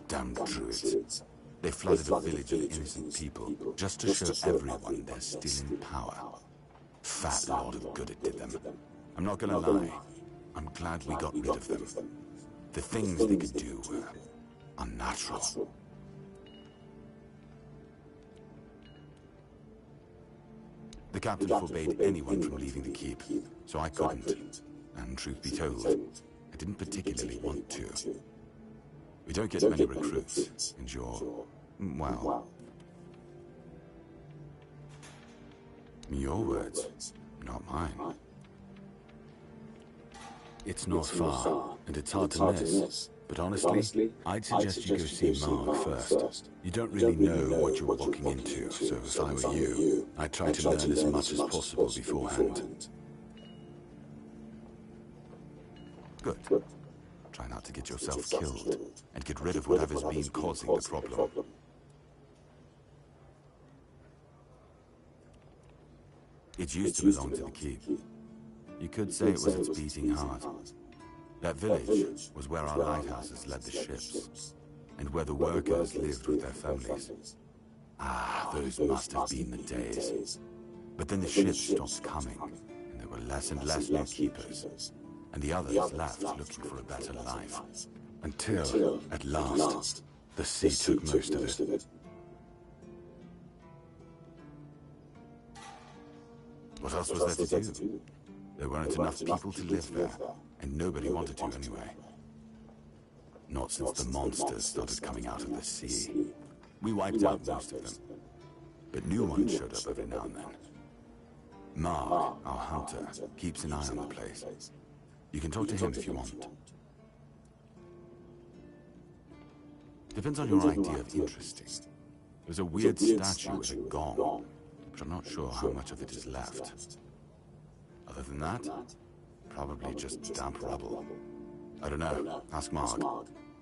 damn druids. They flooded a village of innocent people, just to show everyone they're still in power. Fat lot of good it did them. I'm not gonna lie, I'm glad we got rid of them. The things they could do were unnatural. The captain forbade anyone from leaving the keep, so I couldn't. And truth be told, I didn't particularly want to. We don't get many recruits, and you're, well, your words, not mine. It's not far, and it's hard to miss. But honestly, I'd suggest you go see Mark first. You don't really know what you're walking into, so if I were you, I'd try to learn as much as possible beforehand. Good. Try not to get yourself killed, and get rid of whatever's been causing the problem. It used to belong to the keep. You could say it was its beating heart. That village was where our lighthouses led the ships, and where the workers lived with their families. Ah, those must have been the days. But then the ships stopped coming, and there were less and less new keepers, and the others left looking for a better life. Until, at last, the sea took most of it. What else was there to do? There weren't enough people to live there, and nobody wanted to anyway. Not since the monsters started coming out of the sea. We wiped out most of them, but new ones showed up every now and then. Mark, our hunter, keeps an eye on the place. You can talk to him if you want. Depends on your idea of interesting. There's a weird statue with a gong, but I'm not sure how much of it is left. Other than that, probably just damp rubble. I don't know. Ask Mark.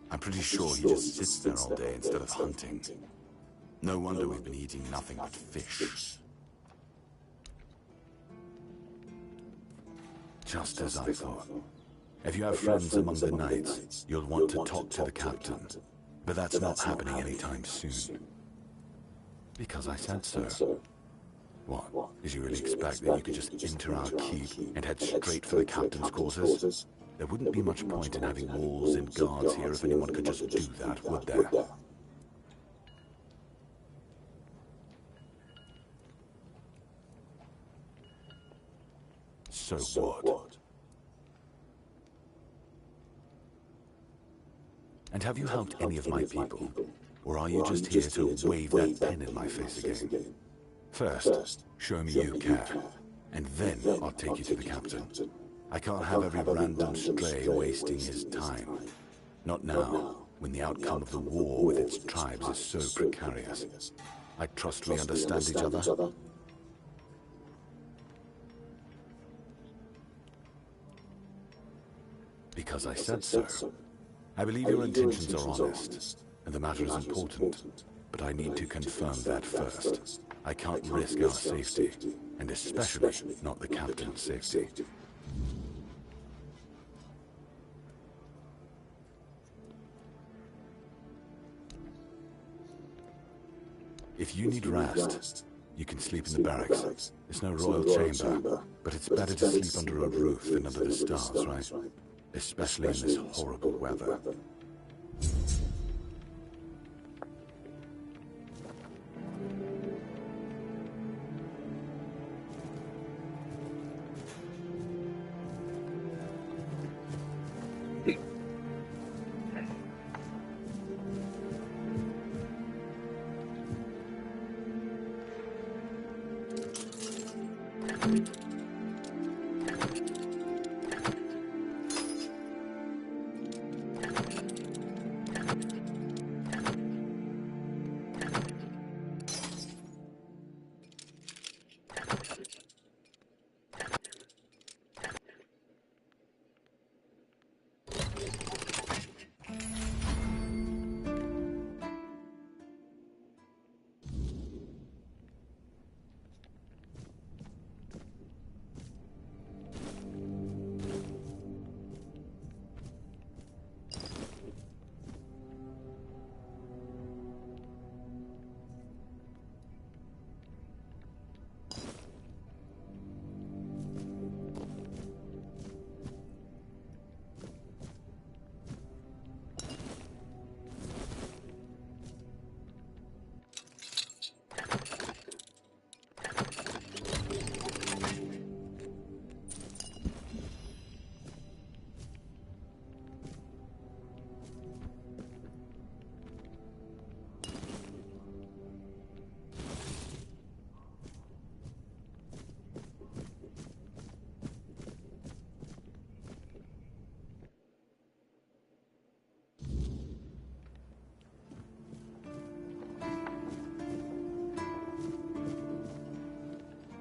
I'm pretty sure he just sits there all day instead of hunting. No wonder we've been eating nothing but fish. Just as I thought. If you have friends among the knights, you'll want to talk to the captain. But that's not happening anytime soon. Because I said so. What? Did you really expect that you could just enter our keep and head straight for the captain's quarters? There wouldn't be much point in having walls and guards here if anyone could just do that, would there? So what? And have you helped any of my people? Or are you just here to wave that pen in my face again? First, show me you care, and then I'll take you to the captain. I can't have every random stray wasting his time. Not now, when the outcome of the war with its tribes is so precarious. I trust we understand each other. Because I said so. I believe your intentions are honest, and the matter is important, but I need to confirm that first. I can't risk our safety, and especially not the captain's safety. If you need rest, you can sleep in the barracks. It's no royal chamber, but it's better to sleep under a roof than under the stars, right? Especially in this horrible weather.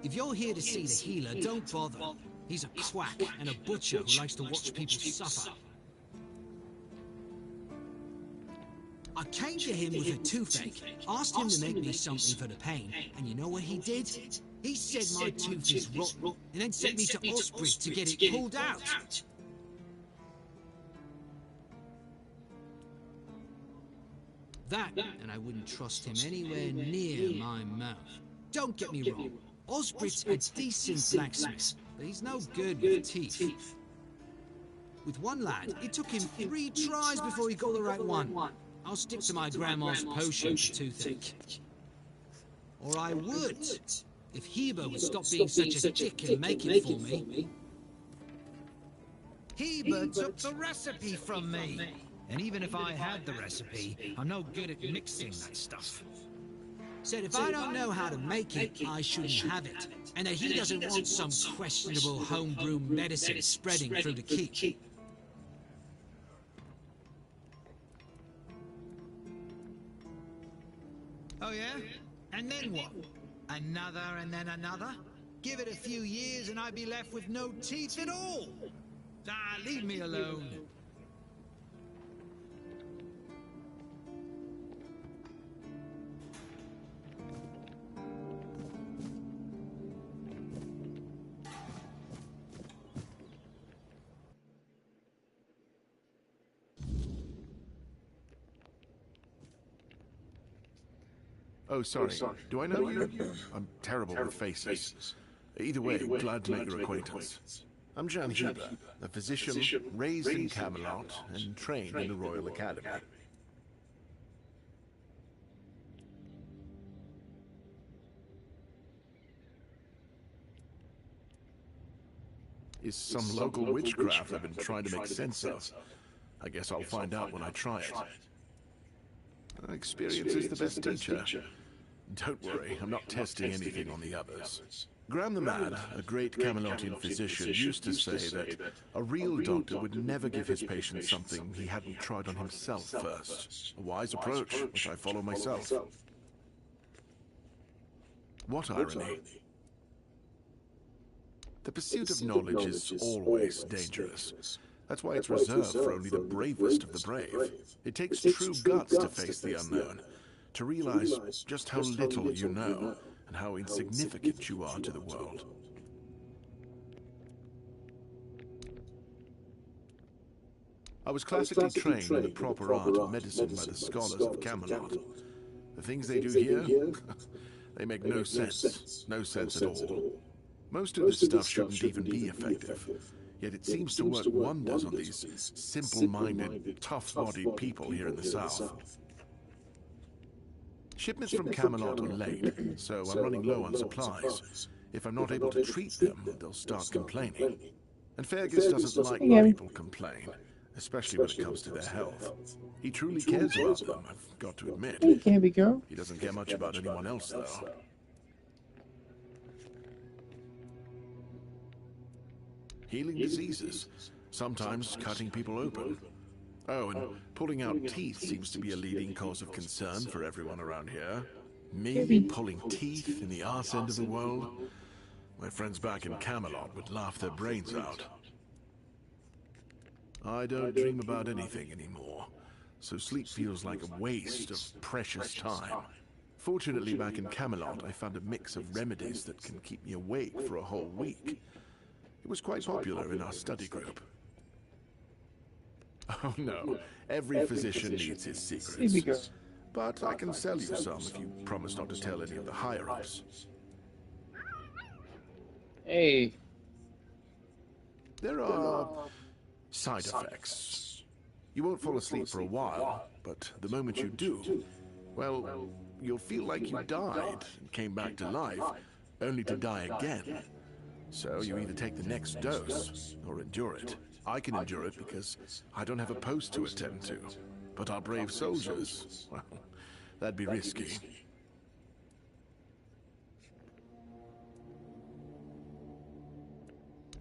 If you're here to see the healer, don't bother. He's a quack and a butcher who likes to watch people suffer. I came to him with a toothache, asked him to make me something for the pain, and you know what he did? He said my tooth is rotten, and then sent me to Osprey to get it pulled out. That, and I wouldn't trust him anywhere near my mouth. Don't get me wrong, Osprey's a decent blacksmith, but he's no good with teeth. With one lad, it took him 3 tries before he got the right one. I'll stick to my grandma's potion for toothache. Or I would, if Heber would stop being such a dick and make it for me. Heber took the recipe from me. And even if I had the recipe, I'm no good at mixing that stuff. Said if I don't know how to make it, I shouldn't have it. And that he doesn't want some questionable homebrew medicine spreading through the keep. Oh yeah? And then what? Another and then another? Give it a few years and I'd be left with no teeth at all! Ah, leave me alone. Oh, sorry. Do I know you? I'm terrible with faces. Either way, glad to make your acquaintance. I'm Jan Heber, a physician raised in Camelot and trained in the Royal Academy. Is some local witchcraft I've been trying to make sense of. I guess I'll find out when I try it. Experience is the best teacher. Don't worry, I'm not testing anything on the others. Graham the Mad, a great Camelotian physician, used to say that a real doctor would never give his patient something he hadn't tried on himself first. A wise approach, which I follow myself. What irony. The pursuit of knowledge is always dangerous. That's why it's reserved for only the bravest of the brave. It takes true guts to face the unknown, to realize just how little you know, and how insignificant you are to the world. I was classically trained in the proper art of medicine by the scholars of Camelot. The things they do here, they make no sense. No sense at all. Most of this stuff shouldn't even be effective. Yet it seems to work wonders on these simple-minded, tough-bodied people here in the south. Shipments from Camelot are late, so I'm running low on supplies. If I'm not able to treat them, they'll start complaining. And Fergus doesn't like when people complain, especially when it comes to their health. He truly cares about them, I've got to admit. He doesn't care much about anyone else, though. Healing diseases, sometimes cutting people open. Oh, and pulling out teeth seems to be a leading cause of concern for everyone around here. Me pulling teeth in the arse end of the world? My friends back in Camelot would laugh their brains out. I don't dream about anything anymore, so sleep feels like a waste of precious time. Fortunately, back in Camelot, I found a mix of remedies that can keep me awake for a whole week. It was quite popular in our study group. Oh no, every physician needs his secrets. But I can sell you some if you promise not to tell any of the higher-ups. Hey. There are side effects. You won't fall asleep for a while, but the moment you do, well, you'll feel like you died and came back to life, only to die again. So you either take the next dose, or endure it. I can endure it because I don't have a post to attend to. But our brave soldiers, well, that'd be risky.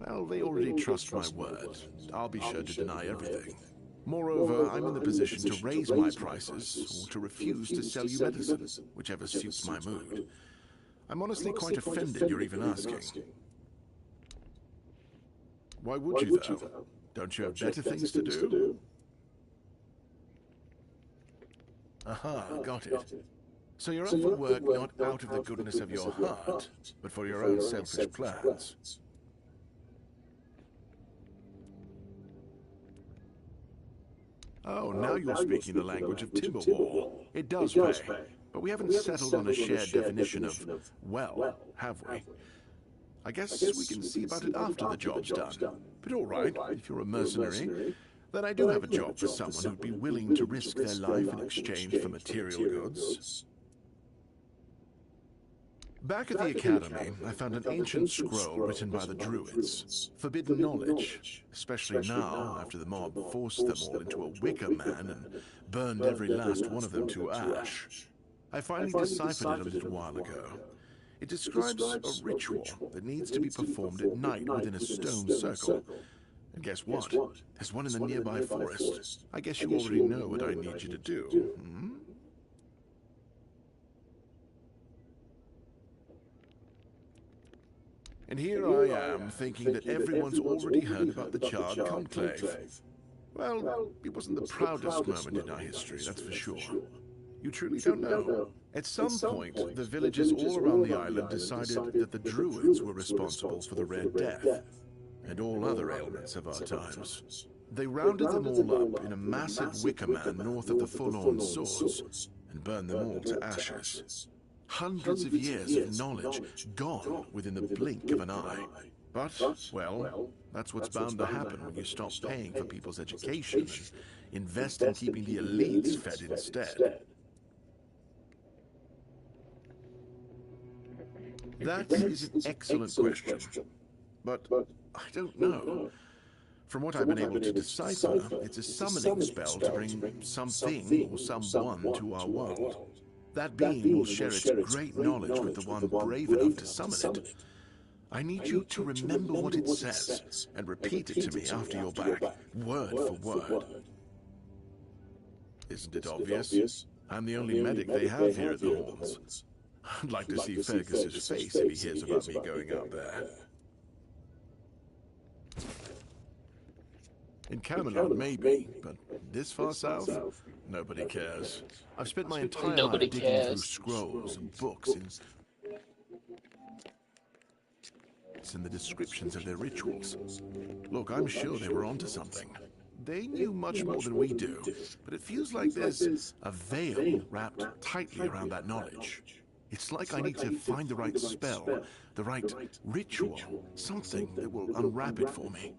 Well, they already trust my word. I'll be sure to deny everything. Moreover, I'm in the position to raise my prices, or to refuse to sell you medicine, whichever suits my mood. I'm honestly quite offended you're even asking. Why would you, though? Don't you have better things to do? Aha, got it. So you're up for work not out of the goodness of your heart, but for your own selfish plans. Oh, now you're speaking the language of Timberwall. It does pay, but we haven't settled on a shared definition of well, have we? I guess we can see about it after the job's done. But all right, if you're a mercenary, then I do have a job for someone who'd be willing to risk their life in exchange for material goods. Back at the Academy, I found an ancient scroll written by the Druids. Forbidden knowledge, especially now, after the mob forced them all into a wicker man and burned every last one of them to ash. I finally deciphered it a little while ago. It describes a ritual that needs to be performed at night within a stone circle. And guess what? There's one in the nearby forest. I guess you already know what I need you to do, hmm? And here I am, thinking that everyone's already heard about the Charred Conclave. Well, it wasn't the proudest moment in our history, that's for sure. You truly don't know. At some point, the villagers all around the island decided that the Druids were responsible for the Red Death, and all other ailments of our times. They rounded them all up in a massive wicker man north of the Forlorn Swords, and burned them all to ashes. Hundreds of years of knowledge gone within the blink of an eye. But, well, that's what's bound to happen when you stop paying for people's education and invest in keeping the elites fed instead. That is an excellent question, but I don't know. From what I've been able to decipher, it's a summoning spell to bring something or someone to our world. That being will share its great knowledge with the one brave enough to summon it. I need you to remember what it says and repeat it to me after you're back, word for word. Isn't it obvious? I'm the only medic they have here at the Horns. I'd like to see Fergus's face if he hears about me going out there. In Camelot, maybe, but this far south, nobody cares. I've spent my entire life digging through scrolls and books in the descriptions of their rituals. Look, I'm sure they were onto something. They knew much more than we do, but it feels like there's a veil wrapped tightly around that knowledge. It's like I need to find the right spell, the right ritual, something that will unwrap it for me.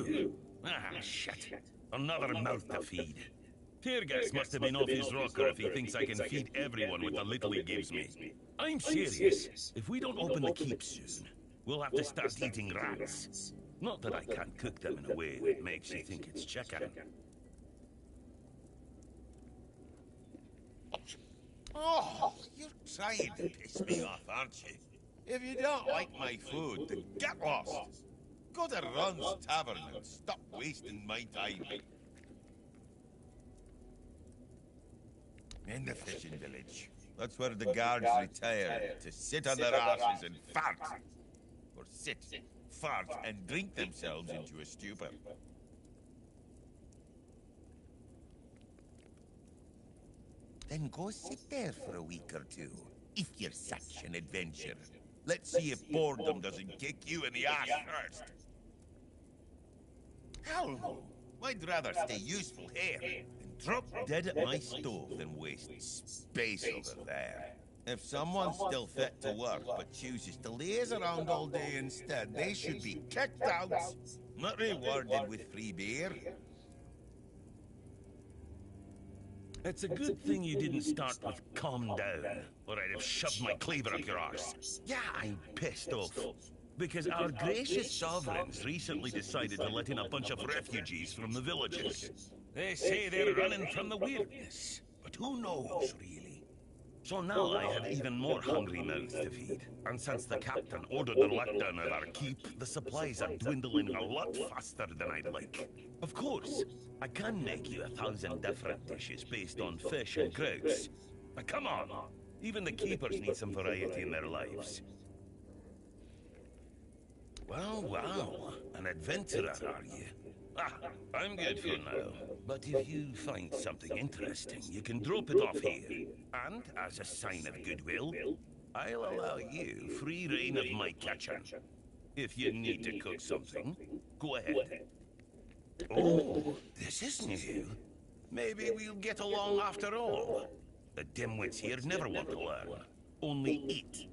you? Ah, shit. Another mouth to feed. Fergus must have been off his rocker if he thinks I can feed everyone with the little he gives me. I'm serious. If we don't open the keep soon, we'll have to start eating rats. Not that I can't cook them in a way that makes you think it's chicken. Oh, you're trying to piss me off, aren't you? If you don't like my food, then get lost. Go to Ron's Tavern and stop wasting my time. In the fishing village. That's where the guards retire to sit on their asses and fart. Or sit, fart, and drink themselves into a stupor. Then go sit there for a week or two, if you're such an adventurer. Let's see if boredom doesn't kick you in the ass first. Hell no. I'd rather stay useful here than drop dead at my stove than waste space over there. If someone's still fit to work but chooses to laze around all day instead, they should be kicked out, not rewarded with free beer. It's a good thing you didn't start with calm down, or I'd have shoved my cleaver up your arse. Yeah, I'm pissed off. Because our gracious sovereigns recently decided to let in a bunch of refugees from the villages. They say they're running from the weirdness, but who knows, really? So now I have even more hungry mouths to feed. And since the captain ordered the lockdown of our keep, the supplies are dwindling a lot faster than I'd like. Of course, I can make you 1,000 different dishes based on fish and crowds. But come on, even the keepers need some variety in their lives. Well, well, an adventurer, are you? Ah, I'm good for now. But if you find something interesting, you can drop it off here. And, as a sign of goodwill, I'll allow you free reign of my kitchen. If you need to cook something, go ahead. Oh, this is new. Maybe we'll get along after all. The dimwits here never want to learn, only eat.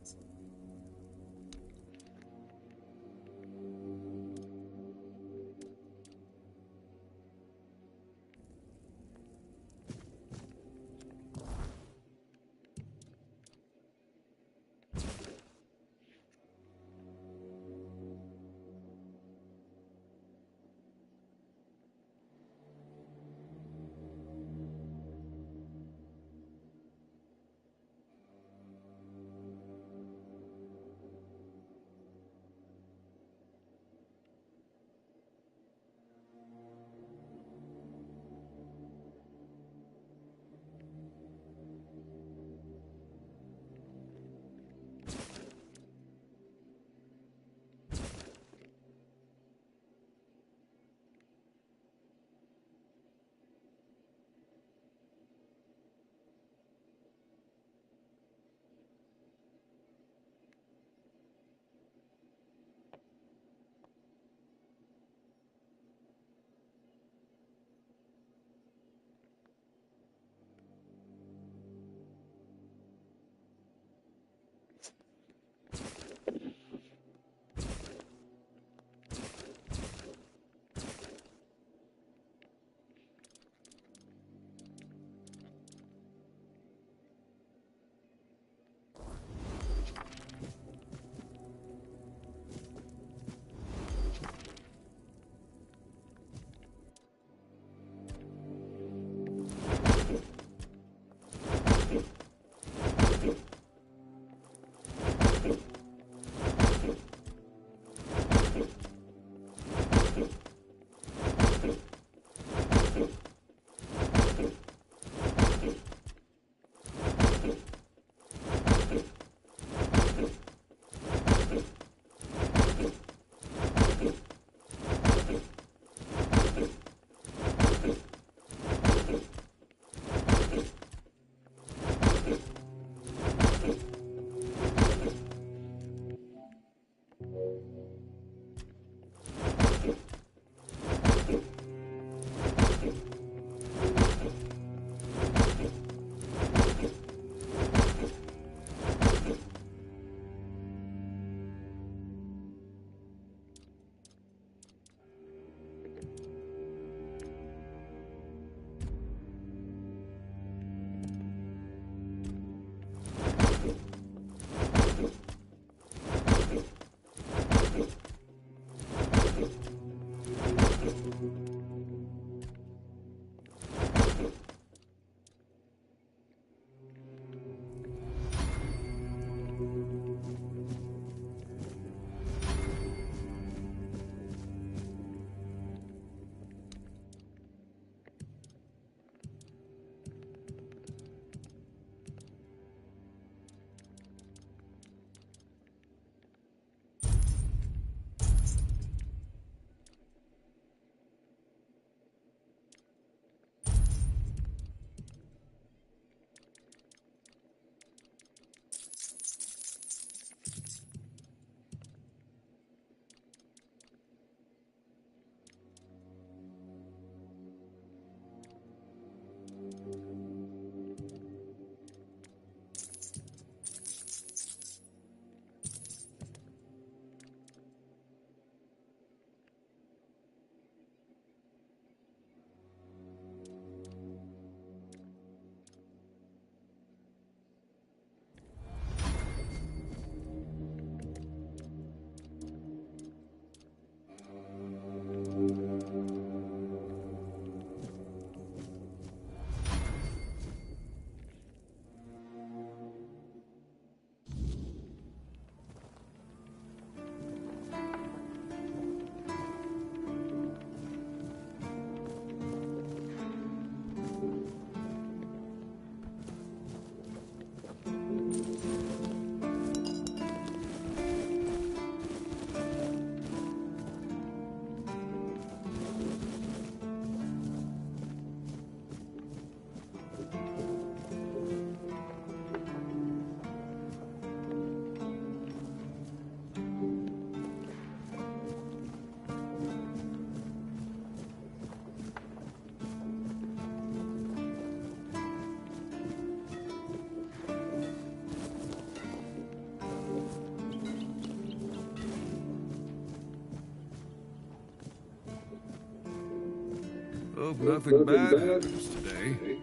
Hope nothing bad happens today.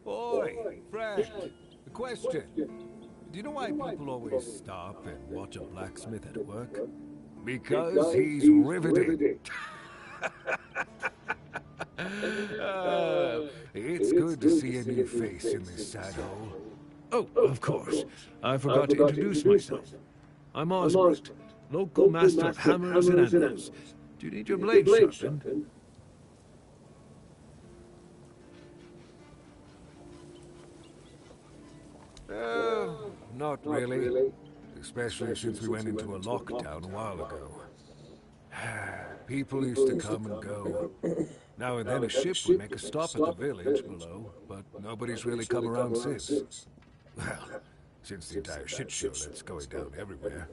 Oi, friend. A question. Do you know why people always stop and watch a blacksmith at work? Because he's riveting. It's good to see a new face in this sad hole. Oh, of course. I forgot to introduce myself. I'm Osbert, local master of hammers and anvils. Do you need your blade sharpened? Not really. Especially since we went into a lockdown a while ago. People used to come and go. Now and then a ship would make a stop at the village below, but nobody's really come around since. Well, since the entire shit show that's going down everywhere.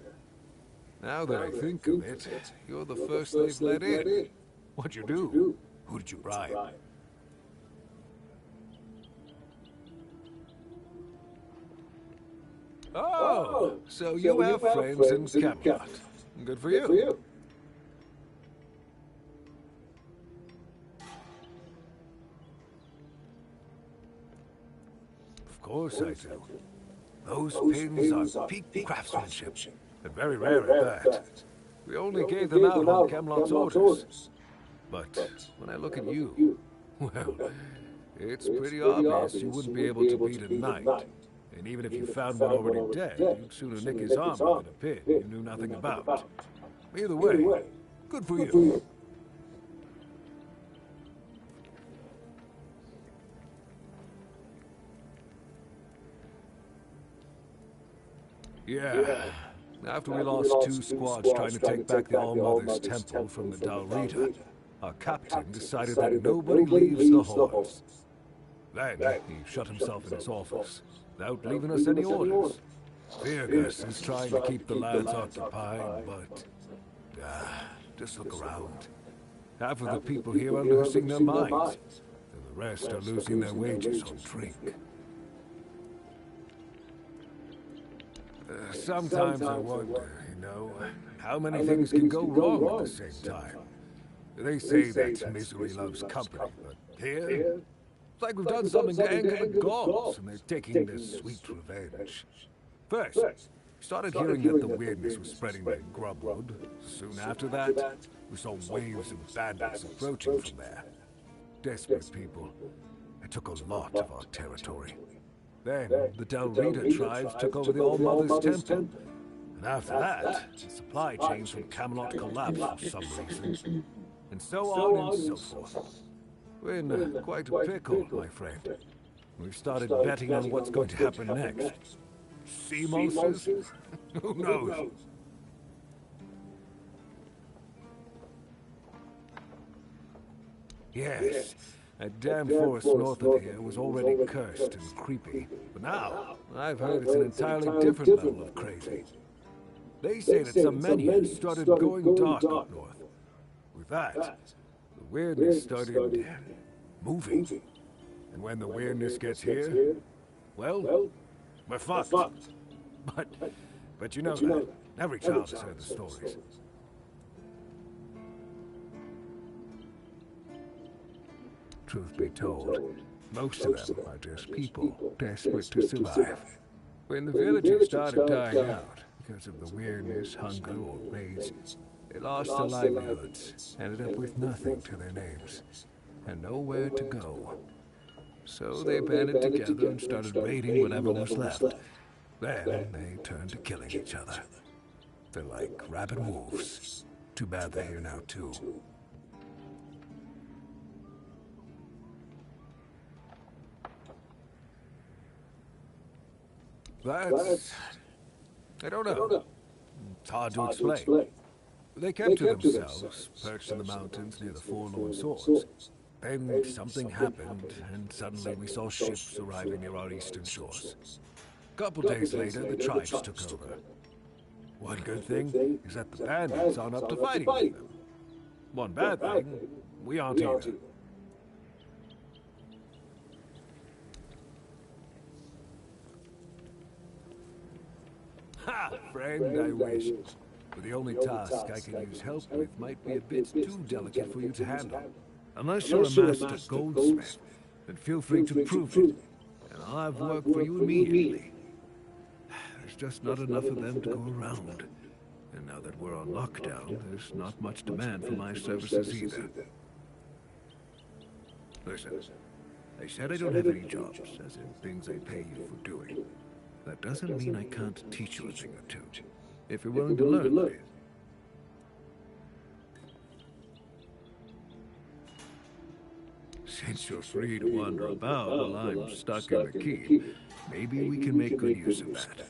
Now that I think of it, you're the first they've let in. What'd you do? Who did you bribe? Oh, so you have friends in Camelot. Good for you. Of course I do. Those pins are peak craftsmanship, and very rare at that. We only gave them out on Camelot's orders. But when I look at you, well, it's pretty obvious you wouldn't be able to beat a knight. And even if you found one already dead, you'd sooner nick his armor than a pin you knew nothing about. Either way, good for you. Yeah. After we lost 2 squads trying to take back the All-Mother's Temple from the Dalrita, our captain decided that nobody leaves the halls. Then he shut himself in his office, without leaving us any orders. Fergus is trying to keep the lads occupied, but... just look around. Half of the people here are losing their minds, and the rest are losing their wages on drink. Sometimes I wonder, you know, how many things can go wrong at the same time. They say that misery loves company, but here, it's like we've done something to anger the gods, and they're taking their sweet revenge. First, we started hearing that the weirdness was spreading in Grubwood. Soon after that, we saw waves of bandits approaching from there. Desperate people. They took a lot of our territory. Then, the Dalrita tribes took over the All-Mother's Temple. And after that, the supply chains from Camelot collapsed for some reason. And so on and so forth. We're in quite a pickle, my friend. We've started betting on what's going to happen next. Sea monsters? Who knows? Yes. That damn forest north of here was already cursed and creepy. But now, I've heard it's an entirely different level of crazy. They say that some Menians started going dark up north. With that, the weirdness started moving. And when the weirdness gets here, well, we're fucked. But you know that. Every child has heard the stories. Truth be told, most of them are just people desperate to survive. When the villagers started dying out because of the weirdness, hunger, or raids, they lost their livelihoods, ended up with nothing to their names, and nowhere to go. So they banded together and started raiding whatever was left. Then they turned to killing each other. They're like rabid wolves. Too bad they're here now, too. That's... I don't know. It's hard to explain. They kept to themselves, perched in the mountains near the Forlorn Swords. Then something happened, and suddenly we saw ships arriving near our eastern shores. A couple days later, the tribes took over. One good thing is that the bandits aren't up to fighting with them. One bad thing, we aren't either. Ha! Friend, I wish. but the only task I can use help with might be a bit too delicate for you to handle. Unless you're a master goldsmith, then feel free to prove it, and I'll have work for you immediately. There's just not enough of them to go around. And now that we're on lockdown, there's not much demand for my services either. Listen, I said I don't have any jobs, as in things I pay you for doing. That doesn't mean I can't teach you a thing or two, if you're willing to learn, that is. Since you're free to wander about while I'm stuck in the keep, maybe we can make good use of that.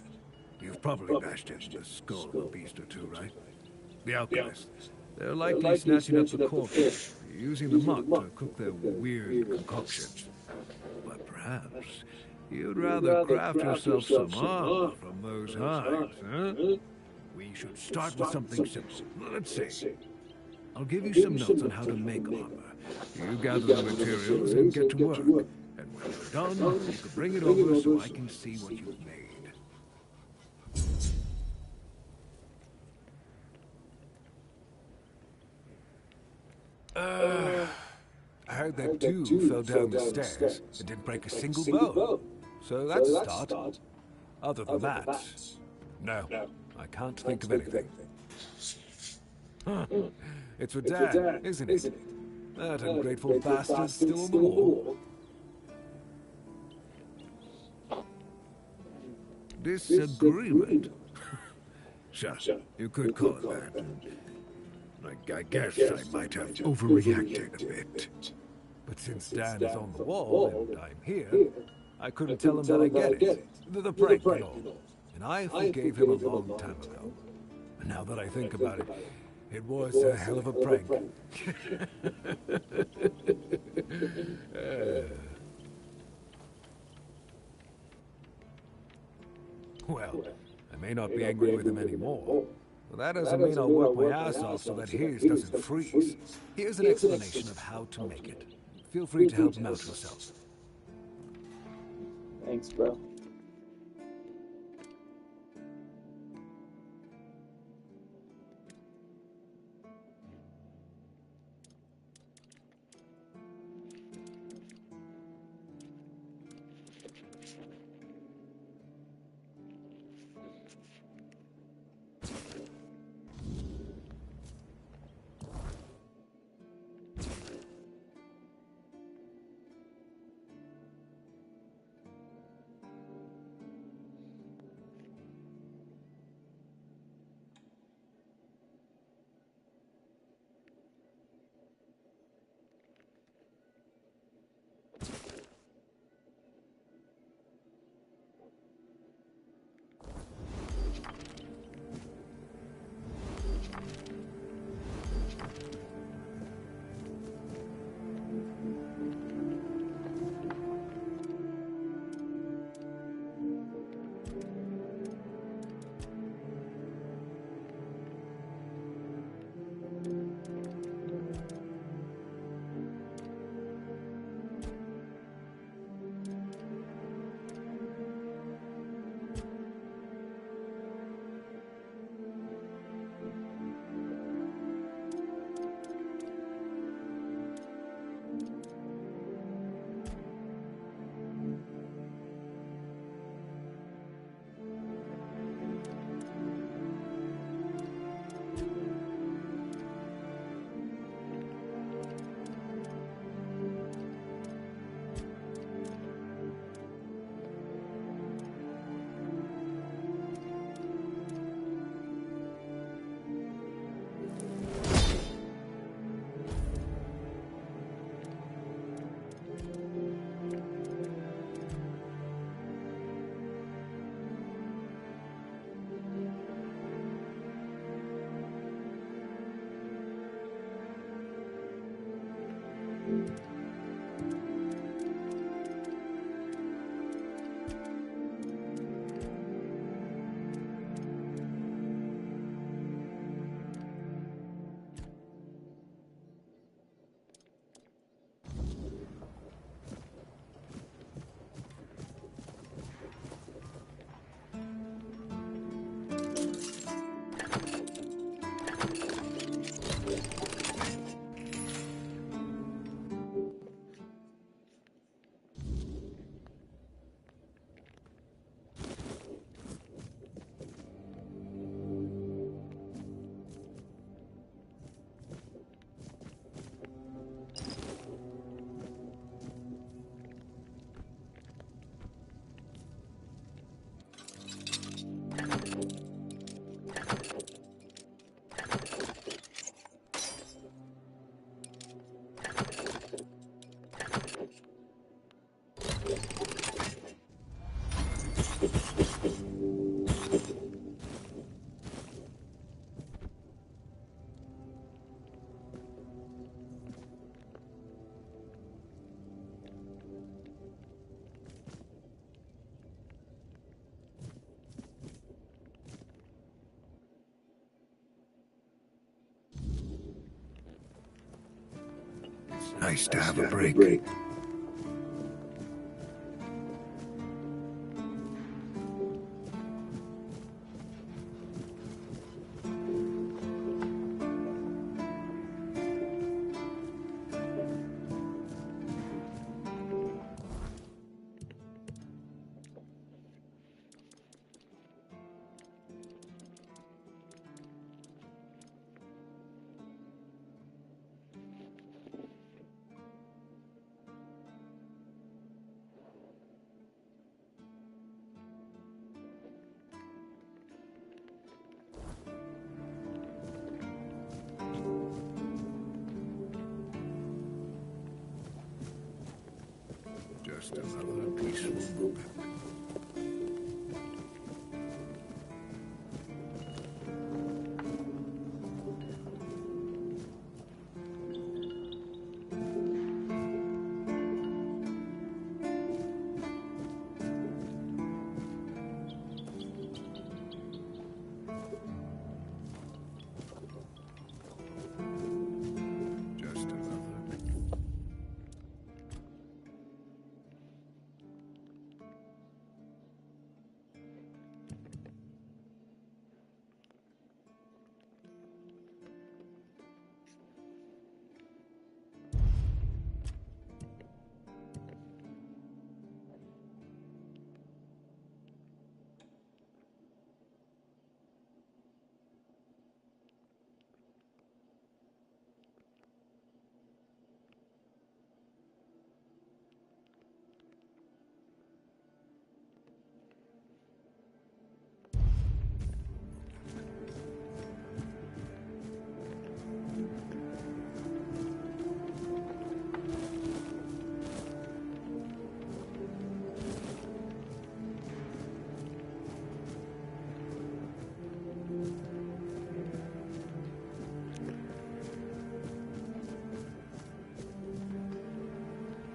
You've probably bashed in the skull of a beast or two, right? The alchemists. They're likely snatching up the corpse, using the muck to cook their weird concoctions. But perhaps you'd rather craft yourself some armor from those hides, huh? We should start with something simple. Let's see. I'll give you some notes on how to make armor. You gather the materials and get to work. And when you're done, you can bring it over so I can see what you've made. I heard that two fell down the stairs and didn't break a single bone. So that's a start. Other than that, no, I can't think of anything. Huh. It's for Dan, isn't it? That ungrateful bastard's still on the wall. Disagreement? Sure, you could call it that. I guess I might have overreacted a bit. But since Dan is on the wall and I'm here, I couldn't tell him that I get it. The prank and all. And I forgave him a long time ago. And now that I think about it, it was a hell of a prank. Well, I may not be angry with him anymore. But that doesn't mean I'll work my ass off so that his doesn't freeze. Here's an explanation of how to make it. Feel free to help him out yourself. Thanks, bro. Nice to have a break. Just another peaceful moment. Just another.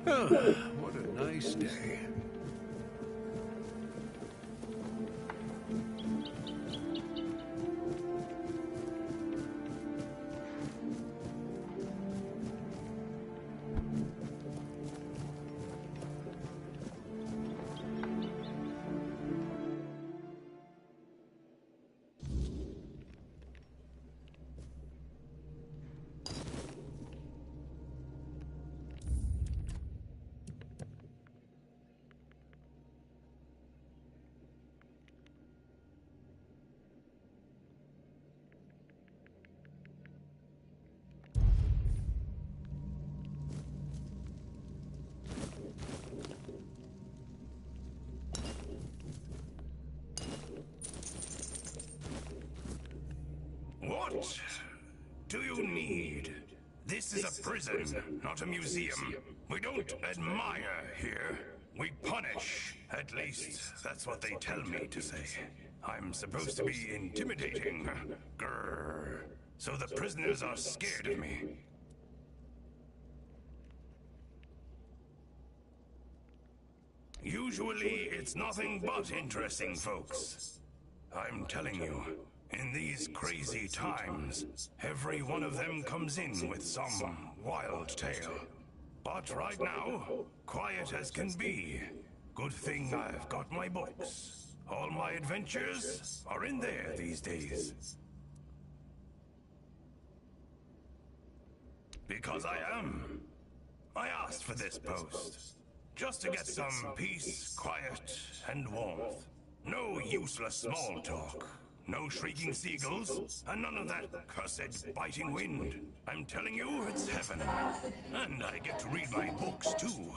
Oh, what a nice day. What do you need? This is a prison, not a museum. We don't admire here. We punish. At least, that's what they tell me to say. I'm supposed to be intimidating. Grrr. So the prisoners are scared of me. Usually, it's nothing but interesting folks. I'm telling you, in these crazy times, every one of them comes in with some wild tale. But right now, quiet as can be. Good thing I've got my books. All my adventures are in there these days. Because I am. I asked for this post. Just to get some peace, quiet, and warmth. No useless small talk. No shrieking seagulls, and none of that cursed biting wind. I'm telling you, it's heaven. And I get to read my books, too.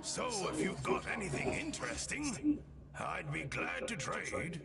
So if you've got anything interesting, I'd be glad to trade.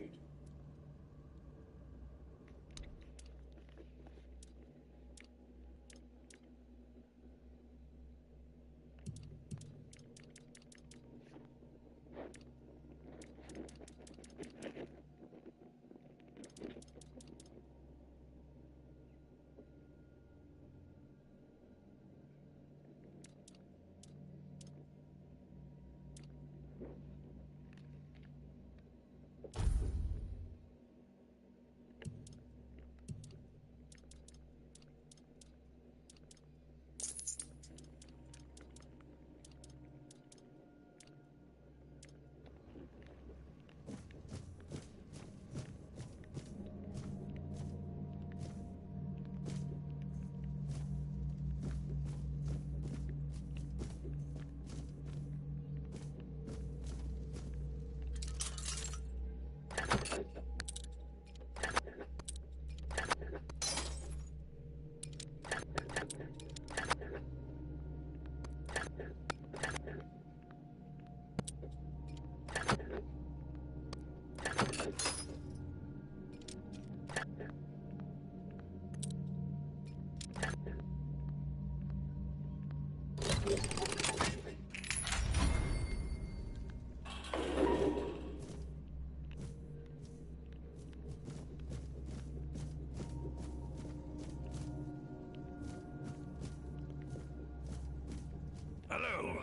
Hello.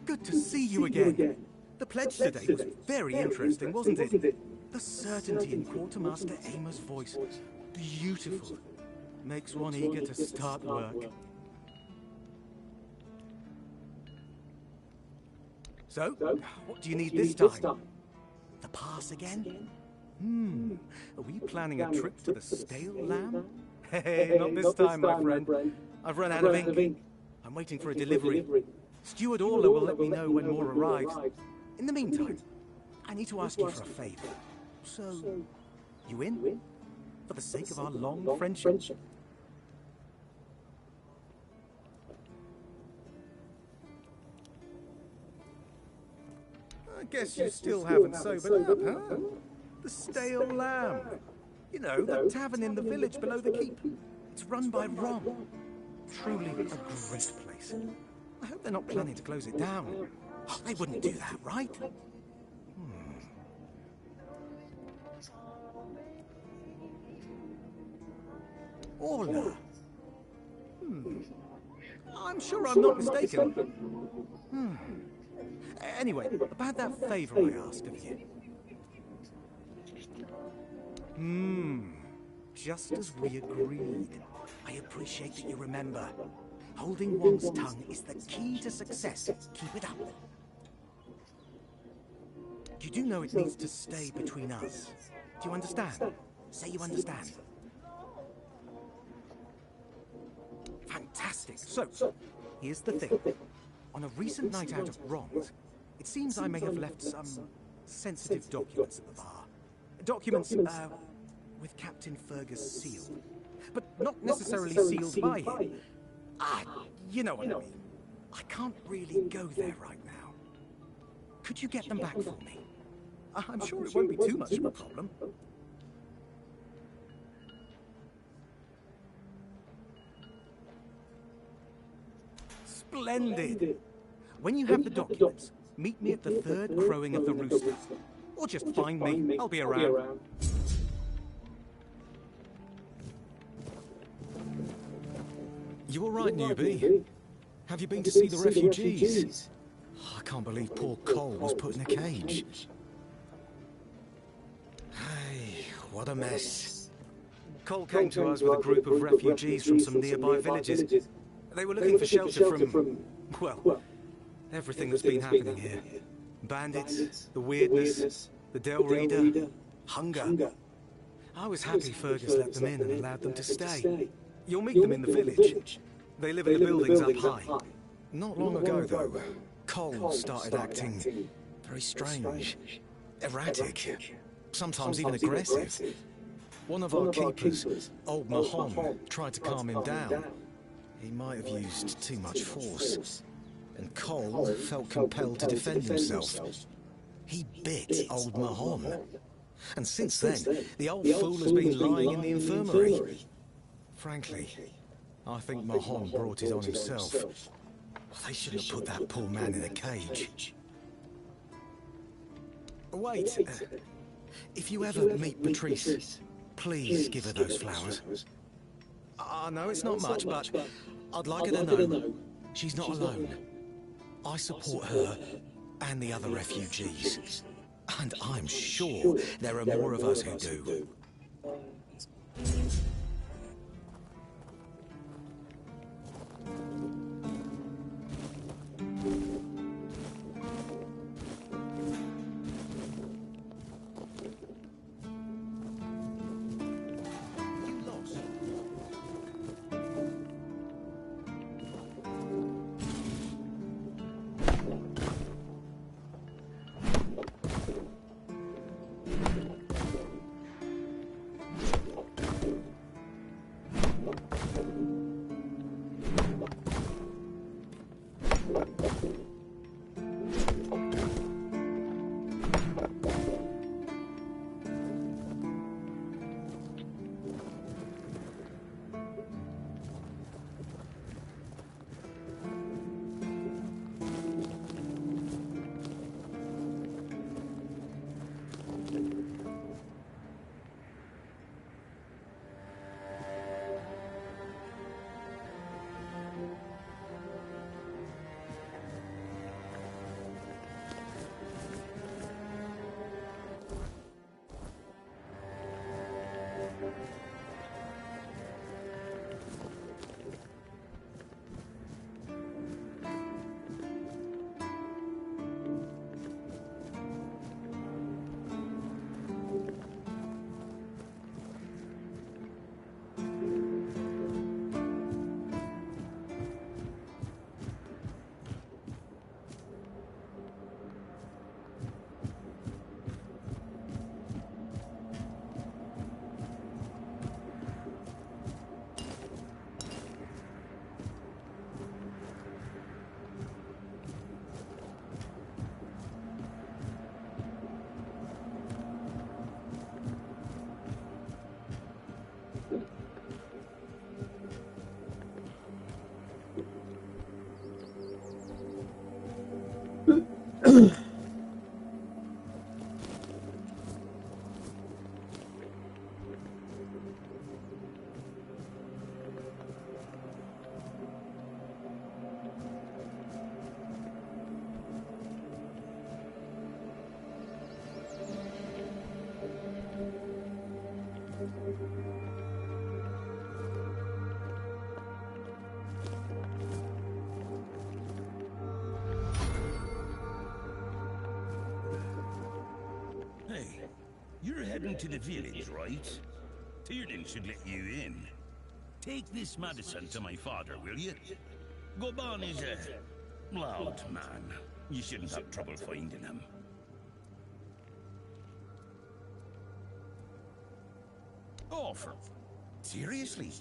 Good to see you again. The pledge today was very interesting, wasn't it? The certainty in Quartermaster Aimer's voice. Beautiful. Makes one eager to start work. So, what do you need this time? The pass again? Are we planning a trip to the stale lamb? Hey, not this time, my friend. I've run out of ink. I'm waiting for a delivery. Steward Orla will let me know when more arrives. In the meantime, I need to ask you for a favor. So, you in? For the sake of our long friendship? I guess you still haven't sobered up, huh? The Stale Lamb. You know, the tavern in the village below the keep. It's run by Ron. Truly a great place. I hope they're not planning to close it down. Oh, they wouldn't do that, right? Orla. I'm sure I'm not mistaken. Anyway, about that favor I asked of you. Just as we agreed. I appreciate that you remember. Holding one's tongue is the key to success. Keep it up. You do know it needs to stay between us. Do you understand? Say you understand. Fantastic. So, here's the thing. On a recent night out of Ron's, it seems I may have left some sensitive documents at the bar. Documents, with Captain Fergus sealed. But not necessarily sealed by him. You know what I mean. I can't really go there right now. Could you get them back for me? I'm sure it won't be too much of a problem. Splendid! When you have the documents, meet me at the third crowing of the rooster. Or just find me, I'll be around. You all right, newbie? Have you been to see the refugees? I can't believe poor Cole was put in a cage. Hey, what a mess. Cole came to us with a group of refugees from some nearby villages. They were looking for shelter from, well, everything that's been happening here. Bandits, the weirdness, the Del Reader, hunger. I was happy Fergus let them in and allowed them to stay. You'll meet them in the village. They live in the buildings up high. Not long ago, though, Cole started acting very strange, erratic, sometimes even aggressive. One of our keepers, Old Mahon, tried to calm him down. He might have used too much force, and Cole felt compelled to defend himself. He bit Old Mahon, and since then, the old fool has been lying in the infirmary. Frankly, I think Mahon brought it on himself. They shouldn't have put that poor man in a cage. Wait, if you ever meet Patrice, please give her those flowers. I know it's not much, but I'd like her to know she's not alone. I support her and the other refugees. And I'm sure there are more of us who do. heading to the village, right? Tiernan should let you in. Take this medicine to my father, will you? Goban is a loud man. You shouldn't have trouble finding him. Oh, seriously?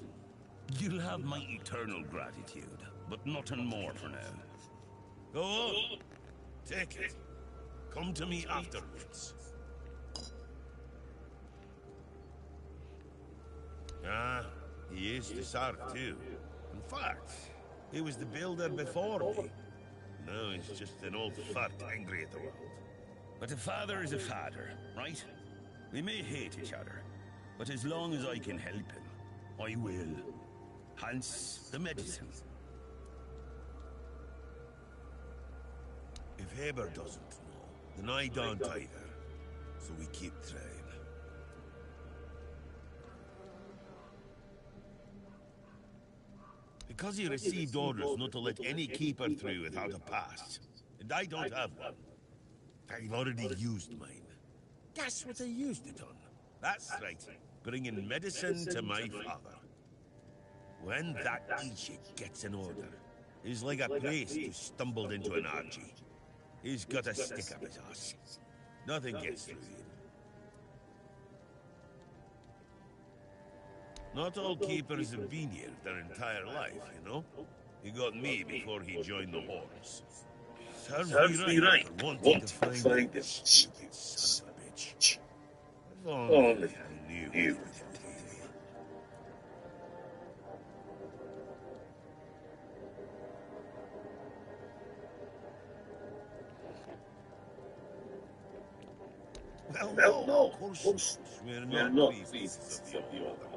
You'll have my eternal gratitude, but nothing more for now. Go on. Take it. Come to me afterwards. Ah, he is the Sark too. In fact, he was the builder before me. Now he's just an old fart angry at the world. But a father is a father, right? We may hate each other, but as long as I can help him, I will. Hence the medicine. If Haber doesn't know, then I don't either. So we keep trying. Because he received orders not to let any keeper through without a pass. And I don't have one. I've already used mine. Guess what I used it on? That's right. Bringing medicine to my father. When that idiot gets an order, he's like a priest who stumbled into an orgy. He's got a stick up his ass. Nothing gets through him. Not all keepers have been here their entire life, you know? He got me before he joined the Horns. Serves me right for wanting to find this stupid son of a bitch. If only I knew what it entailed. Well, no, of course we're not priests of the Order.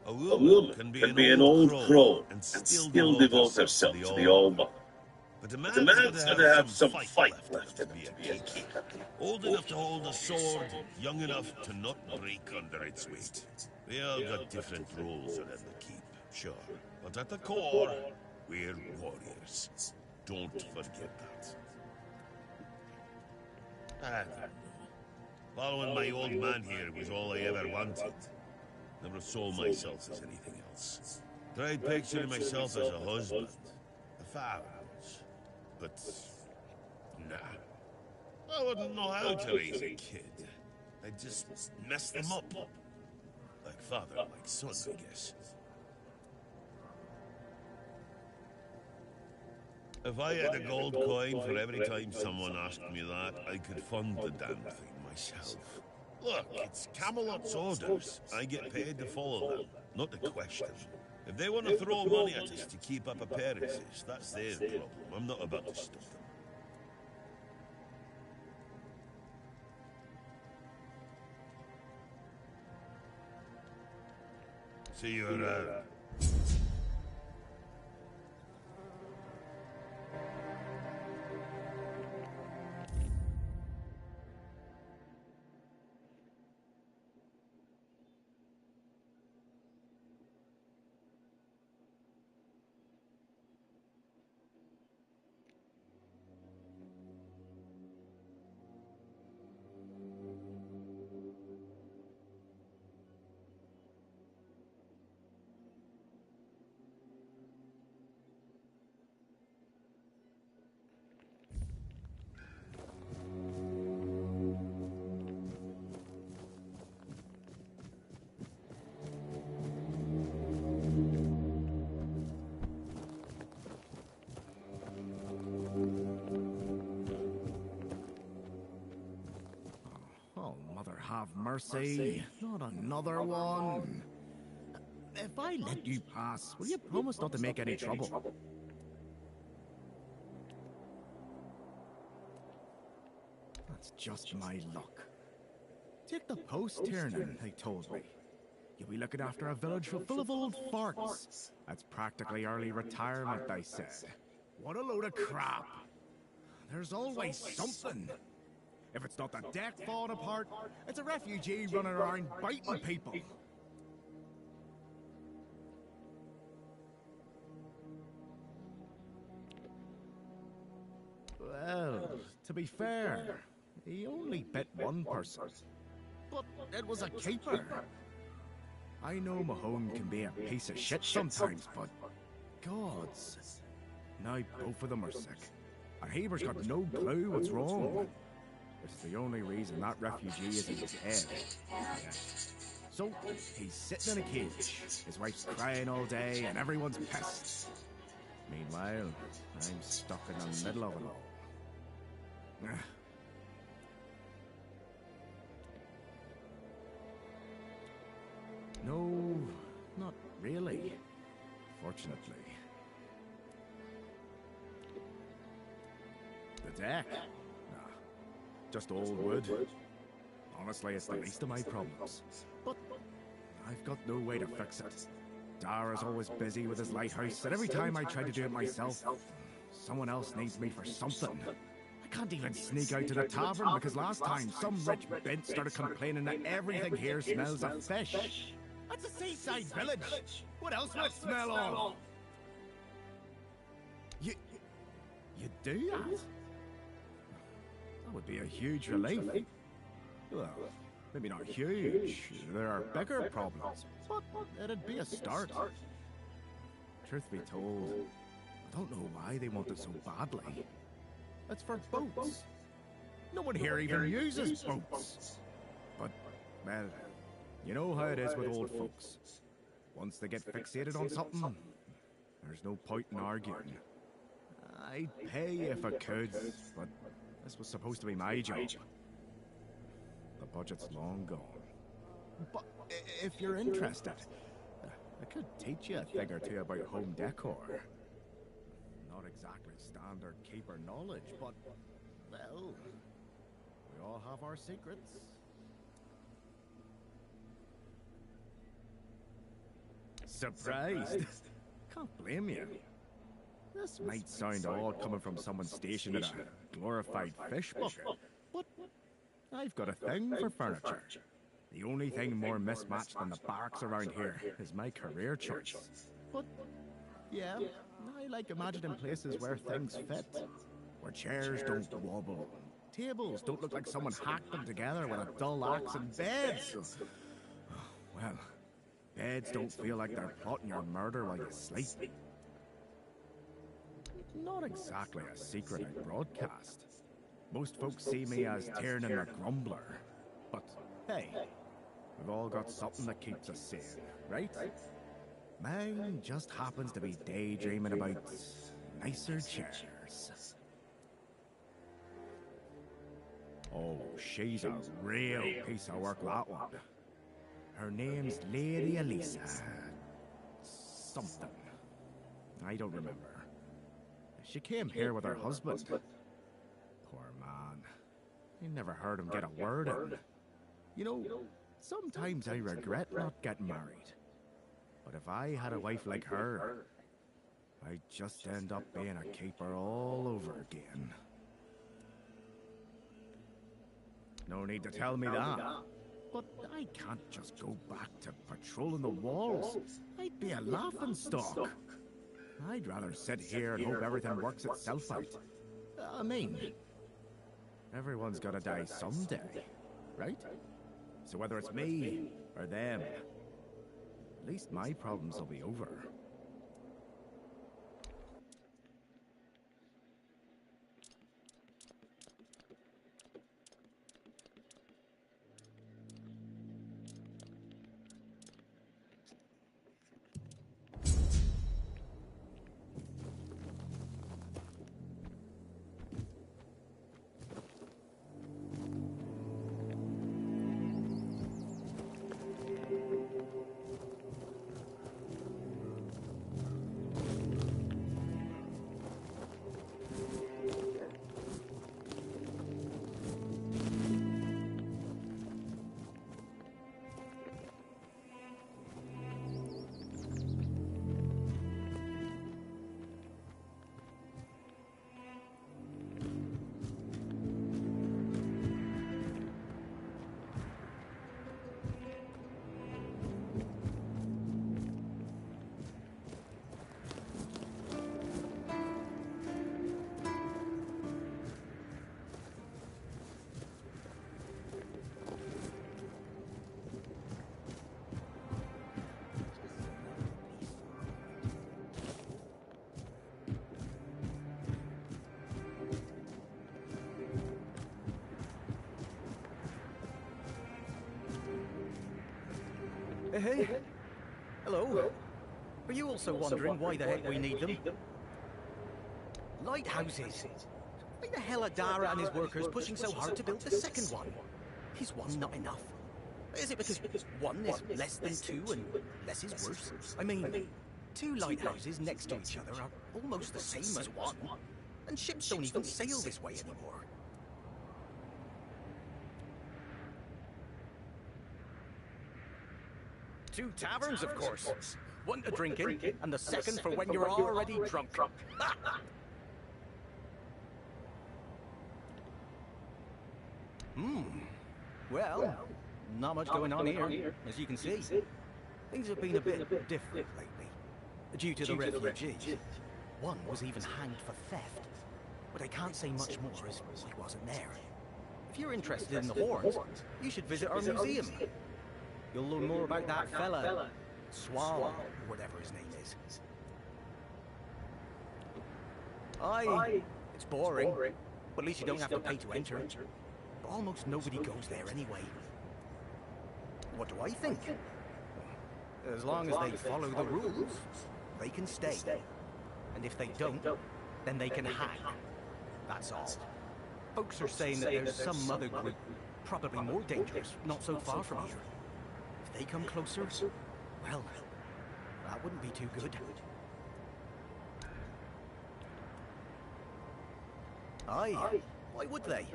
A woman can be an old crone and still devote herself to the All-Mother. But a man's got to have some fight left in him to be a keeper. Old enough to hold a sword, young enough to not break under its weight. We all got different roles around the keep, sure. But at the core, we're warriors. Don't forget that. I don't know. Following my old man here was all I ever wanted. Never saw myself as anything else. Tried picturing myself as a husband, a father, but nah. I wouldn't know how to raise a kid. I'd just mess them up. Like father, like son, I guess. If I had a gold coin for every time someone asked me that, I could fund the damn thing myself. Look, it's Camelot's orders. I get paid to follow them, not to question them. If they want to throw money at us to keep up appearances, that's their problem. I'm not about to stop them. See you around. Have mercy, not another one. If I let you pass, will you promise not to make any trouble? That's just my luck. Take the post, Tiernan, they told me. You'll be looking after a village full of old farts. That's practically early retirement, they said. What a load of crap. There's always something. If it's not the deck falling apart, it's a refugee running around biting people. Well, to be fair, he only bit one person. But it was a keeper. I know my home can be a piece of shit sometimes, but gods. Now both of them are sick. And Heber's got no clue what's wrong. It's the only reason that refugee isn't dead. So, he's sitting in a cage. His wife's crying all day, and everyone's pissed. Meanwhile, I'm stuck in the middle of it all. No, not really. Fortunately. The deck? Nah, just old wood. Honestly, it's the least of my problems. But I've got no way to fix it. Dara's always busy with his lighthouse, and every time I try to do it myself, someone else needs me for something. I can't even sneak out to the tavern because last time some rich bint started complaining that everything here smells of fish. That's a seaside village. What else would it smell of? You do that? That would be a huge relief. Well, maybe not huge. There are bigger problems, but it'd be a start. Truth be told, I don't know why they want it so badly. It's for boats. No one here even uses boats. But, well, you know how it is with old folks. Once they get fixated on something, there's no point in arguing. I'd pay if I could, but this was supposed to be my job. The budget's long gone. But if you're interested, I could teach you a thing or two about home decor. Not exactly standard keeper knowledge, but, well, we all have our secrets. Surprised? Can't blame you. This might sound odd coming from someone stationed in a glorified fish bucket, but I've got a thing for furniture. The only thing more mismatched than the barracks around here is my career choice. But, yeah, I like imagining places where things fit. Where chairs don't wobble. Tables don't look like someone hacked them together with a dull axe, and beds. Well, beds don't feel like they're plotting your murder while you sleep. Not exactly a secret I broadcast. Most folks see me as Tiernan the Grumbler. But, hey, we've all got something that keeps us sane, right? Mine just happens to be daydreaming about nicer chairs. Oh, she's a real piece of work, that one. Her name's Lady Elisa. Something. I don't remember. She came here with her husband. Poor man. I never heard him get a word in. You know, sometimes I regret not getting married. But if I had a wife like her, I'd just end up being a keeper all over again. No need to tell me that. But I can't just go back to patrolling the walls. I'd be a laughingstock. I'd rather sit here and hope everything works itself out. I mean, everyone's gotta die someday, right? So whether it's me or them, at least my problems will be over. Hey. Hello. Are you also wondering why the heck we need them? Lighthouses. Why the hell are Dara and his workers pushing so hard to build the second one? Is one not enough? Is it because one is less than two and less is worse? I mean, two lighthouses next to each other are almost the same as one, and ships don't even sail this way anymore. Two taverns, of course. One to drinking, and the second for when you're already drunk. Well, not much going on here, as you can see. Things have been a bit different lately, due to the refugees. One was even hanged for theft, but I can't say much more as I wasn't there. If you're interested in the horns, you should visit our museum. You'll learn more about that fella, Swallow, or whatever his name is. It's boring, but at least you don't have to pay to enter. Almost nobody goes there anyway. What do I think? As long as they follow the rules, they can stay. And if they don't, then they can hang. That's all. Folks are saying that there's some other group, probably more dangerous, not so far from here. If they come closer, well, that wouldn't be too good. Aye, why would they?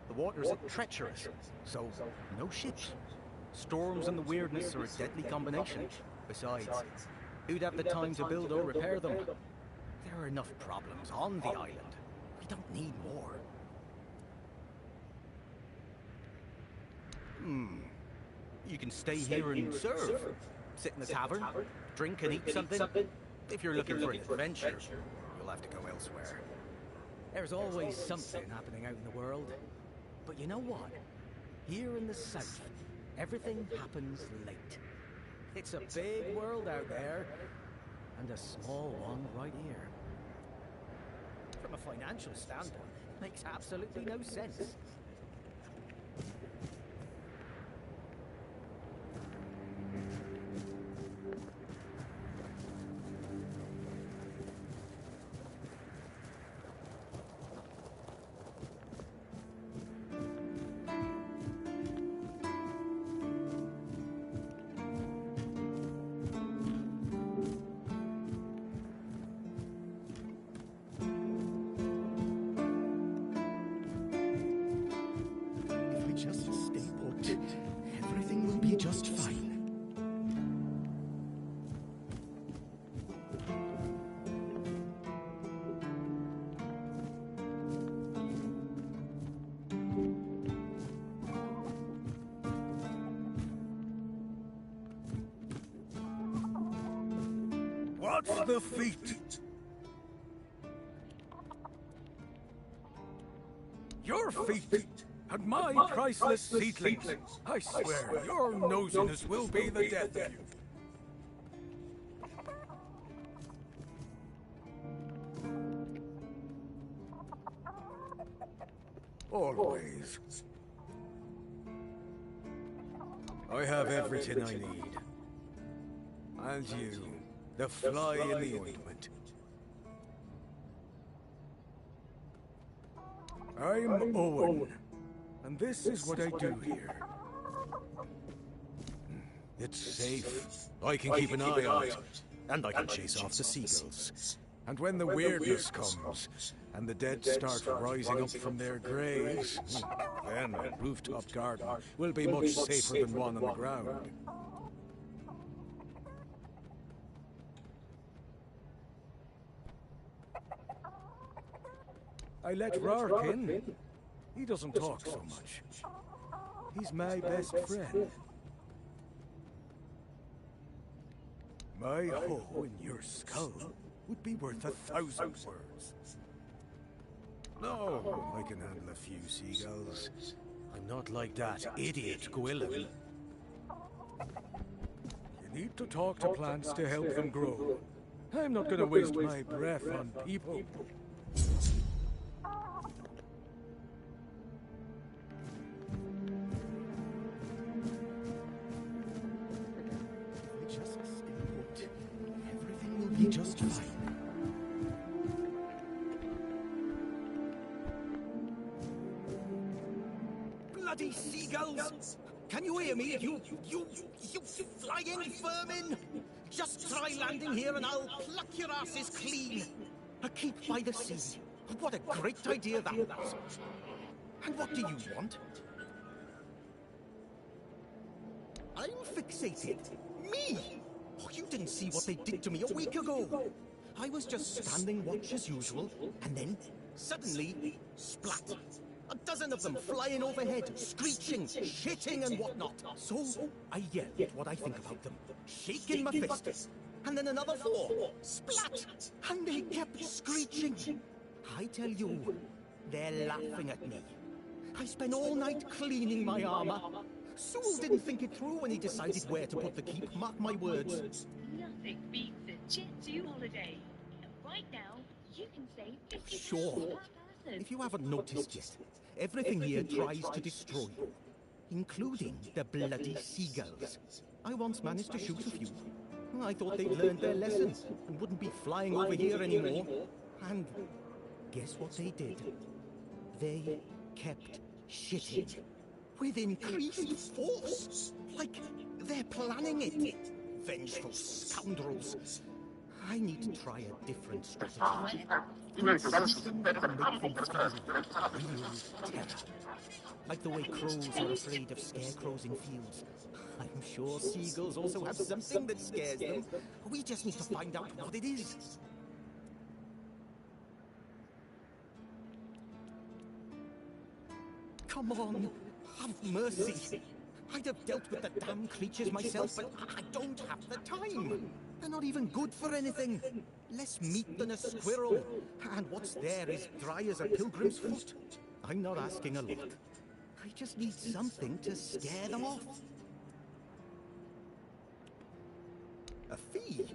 The waters are treacherous, so no ships. Storms and the weirdness are a deadly combination. Besides, who'd have the time to build or repair them? There are enough problems on the island. We don't need more. You can stay here and serve. Sit in the tavern, drink and eat something. If you're looking for an adventure, you'll have to go elsewhere. There's always something happening out in the world. But you know what? Here in the south, everything happens late. It's a big world out there, and a small one right here. From a financial standpoint, it makes absolutely no sense. Just stay put. Everything will be just fine. What's the feat? Your feet and my priceless seedlings. I swear, your nosiness will be the death of you. Always. I have everything I need. And you, the fly in the ointment. I'm Owen. And this is what I do here. It's safe. I can keep an eye on it. And I can chase off the seagulls. And when the weirdness comes, and the dead start rising up from their graves, then a rooftop garden will be much safer than one on the ground. I let Rark in. He doesn't talk so much. He's my best friend. My hole in your skull would be worth 1,000 words. No, I can handle a few seagulls. I'm not like that idiot Gwillem. You need to talk to plants to help them grow. I'm not gonna waste my breath on people. be just fine. Bloody seagulls! Can you hear me? You flying vermin! Just try landing here and I'll pluck your asses clean. A keep by the sea. What a great idea that was. And what do you want? I'm fixated. Me? Oh, you didn't see what they did to me a week ago. I was just standing watch as usual, and then, suddenly, splat. A dozen of them flying overhead, screeching, shitting and whatnot. So, I yelled what I think about them, shaking my fist. And then another 4, splat! And they kept screeching. I tell you, they're laughing at me. I spent all night cleaning my armor. Sewell didn't think it through when he decided where to put the keep, mark my words. Nothing beats a Jet 2 holiday. Right now, you can save 50% Sure. per person. If you haven't noticed yet, everything here tries to destroy you, including the bloody seagulls. I once managed to shoot a few. I thought they'd learned their lesson and wouldn't be flying over here anymore. And guess what they did? They kept shitting. With increased force. Like they're planning it. Vengeful scoundrels. I need to try a different strategy. Make them feel real terror. Like the way crows are afraid of scarecrows in fields. I'm sure seagulls also have something that scares them. We just need to find out what it is. Come on, have mercy. I'd have dealt with the damn creatures myself, but I don't have the time. They're not even good for anything. Less meat than a squirrel. And what's there is dry as a pilgrim's foot. I'm not asking a lot. I just need something to scare them off. A fee?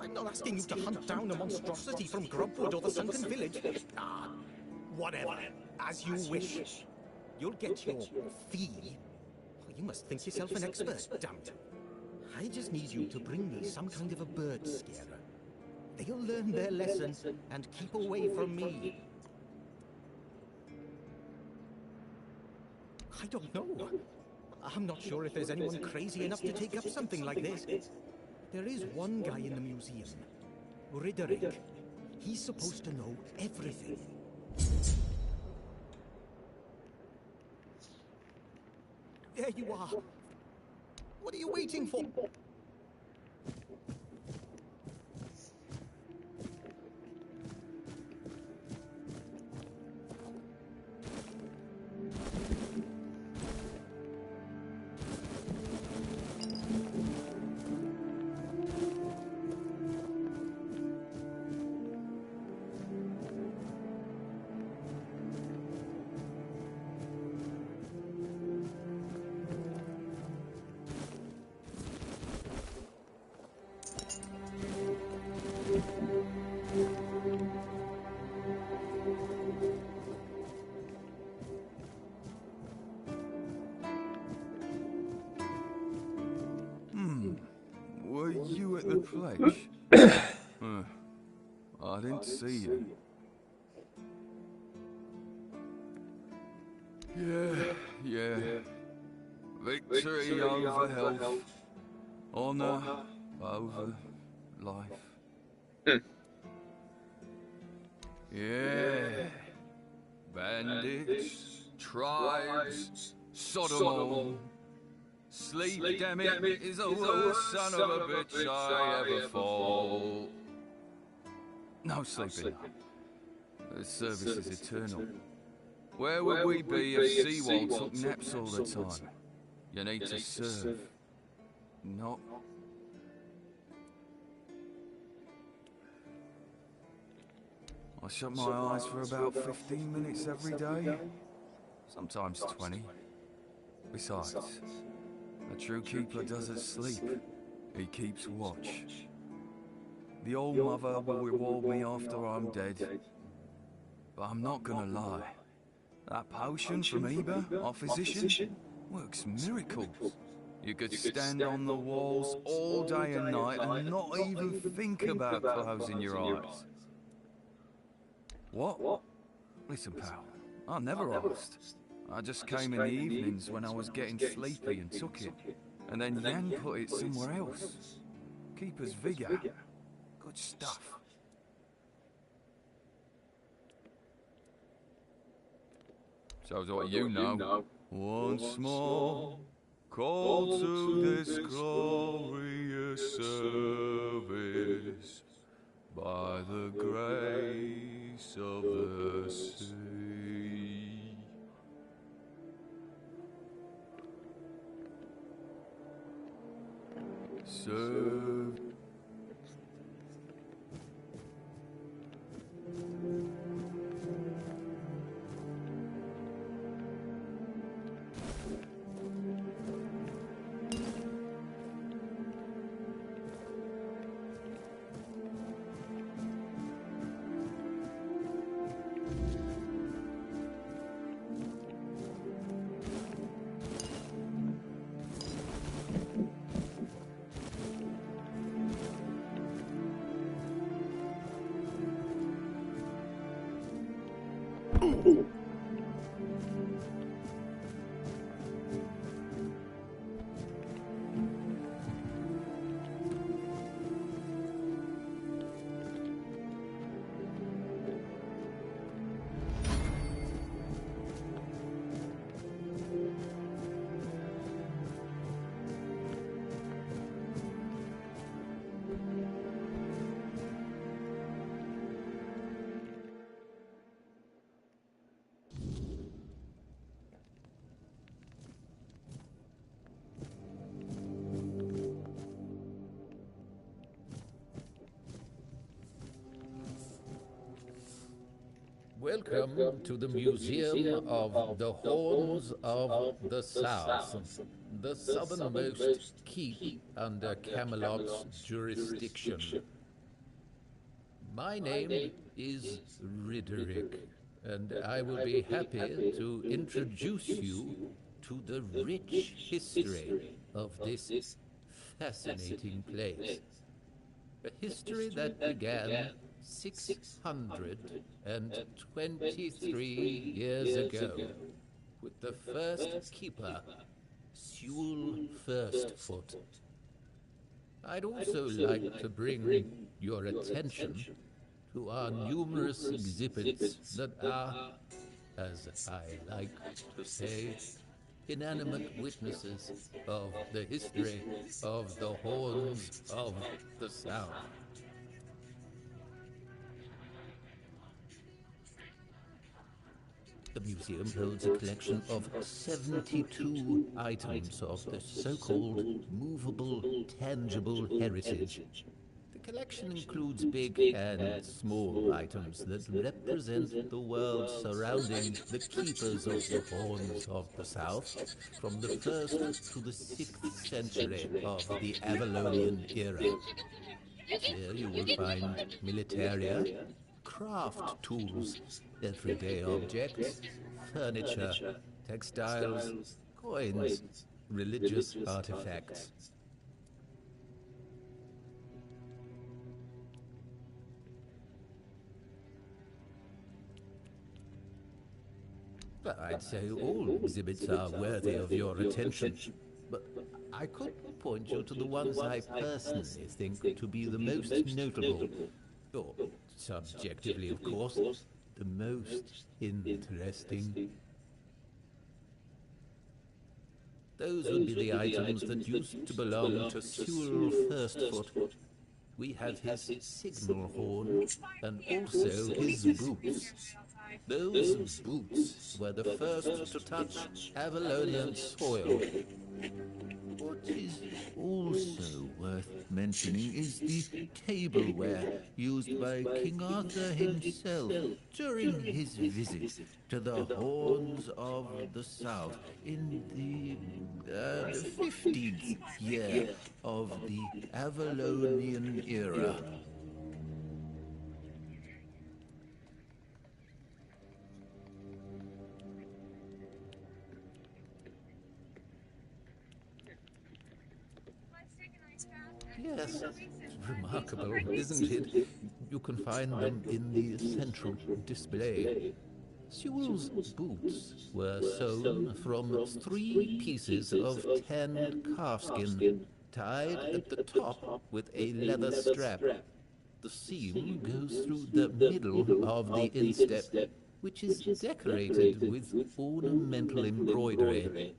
I'm not asking you to hunt down a monstrosity from Grubwood or the Sunken Village. Ah, whatever. As you wish. You'll get your fee. You must think yourself an expert, damn it. I just need you to bring me some kind of a bird scarer. They'll learn their lesson and keep away from me. I don't know. I'm not sure if there's anyone crazy enough to take up something like this. There is one guy in the museum, Riderick. He's supposed to know everything. There you are. What are you waiting for? Were you at the place? I didn't see you. Yeah. Victory over health. Honor over life. Yeah. Bandits, tribes, Sodom. Sleep, damn it, is the worst son of a bitch I ever fall. No sleeping. The service is eternal. Where would we be if Seawall took naps all the time? You need to serve. Not... I shut my eyes for about 15 minutes every day. Sometimes 20. Besides, a true keeper doesn't sleep. He keeps watch. The old mother will reward me after I'm dead. But I'm not gonna lie. That potion from Eber, our physician, works miracles. You could stand on the walls all day and night and not even think about closing your eyes. What? Listen, pal, I never asked. I just came in the evenings when I was getting sleepy and took it. And then Yang put it somewhere else. Keeper's vigor. Good stuff. So what you know. Once more, called to this glorious service by the grace of the sea. Serve. Welcome to the Museum of the Horns of the South, the southernmost keep under Camelot's jurisdiction. My name is Ridderick, and I will be happy to introduce you to the rich history of this fascinating place. A history that began 623 years ago with the first keeper, Sewell Firstfoot. I'd also like to bring your attention to our numerous exhibits that are, as I like to say, inanimate witnesses of the history of the Horns of the South. The museum holds a collection of 72 items of the so-called movable, tangible heritage. The collection includes big and small items that represent the world surrounding the keepers of the Horns of the South from the 1st to the 6th century of the Avalonian era. Here you will find militaria, craft tools, everyday objects, furniture, textiles, coins, religious artifacts. I'd say all exhibits are worthy of your attention, but I could point you to the ones I personally think to be the most notable, or, subjectively of course, the most interesting. Those would be the items that used to belong to Sewell Firstfoot. We have his signal horn, and also his boots. Those boots were the first to touch Avalonian soil. What is also worth mentioning is the tableware used by King Arthur himself during his visit to the Horns of the South in the 15th year of the Avalonian era. Yes, remarkable, isn't it? You can find them in the central display. Sewell's boots were sewn from 3 pieces of tanned calfskin, tied at the top with a leather strap. The seam goes through the middle of the instep, which is decorated with ornamental embroidery.